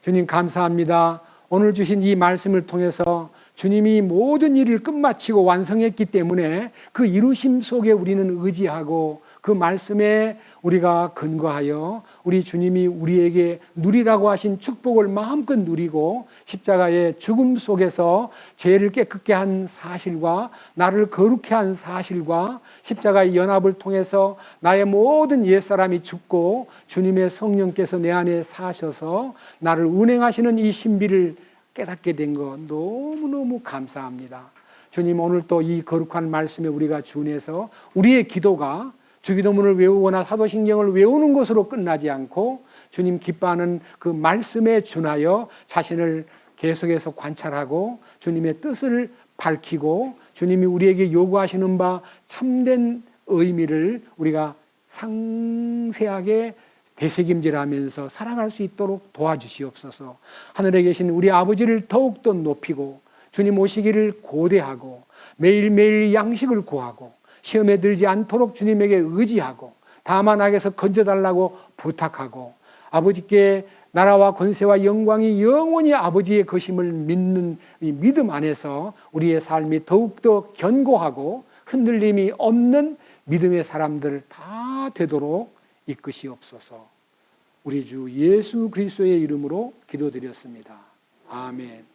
주님 감사합니다. 오늘 주신 이 말씀을 통해서 주님이 모든 일을 끝마치고 완성했기 때문에 그 이루심 속에 우리는 의지하고 그 말씀에 우리가 근거하여 우리 주님이 우리에게 누리라고 하신 축복을 마음껏 누리고 십자가의 죽음 속에서 죄를 깨끗게 한 사실과 나를 거룩해 한 사실과 십자가의 연합을 통해서 나의 모든 옛사람이 죽고 주님의 성령께서 내 안에 사셔서 나를 운행하시는 이 신비를 깨닫게 된 거 너무너무 감사합니다. 주님, 오늘 또 이 거룩한 말씀에 우리가 준해서 우리의 기도가 주기도문을 외우거나 사도신경을 외우는 것으로 끝나지 않고 주님 기뻐하는 그 말씀에 준하여 자신을 계속해서 관찰하고 주님의 뜻을 밝히고 주님이 우리에게 요구하시는 바 참된 의미를 우리가 상세하게 되새김질하면서 살아갈 수 있도록 도와주시옵소서. 하늘에 계신 우리 아버지를 더욱더 높이고 주님 오시기를 고대하고 매일매일 양식을 구하고 시험에 들지 않도록 주님에게 의지하고 다만 악에서 건져달라고 부탁하고 아버지께 나라와 권세와 영광이 영원히 아버지의 것임을 믿는 이 믿음 안에서 우리의 삶이 더욱더 견고하고 흔들림이 없는 믿음의 사람들 다 되도록 이끄시옵소서. 우리 주 예수 그리스도의 이름으로 기도드렸습니다. 아멘.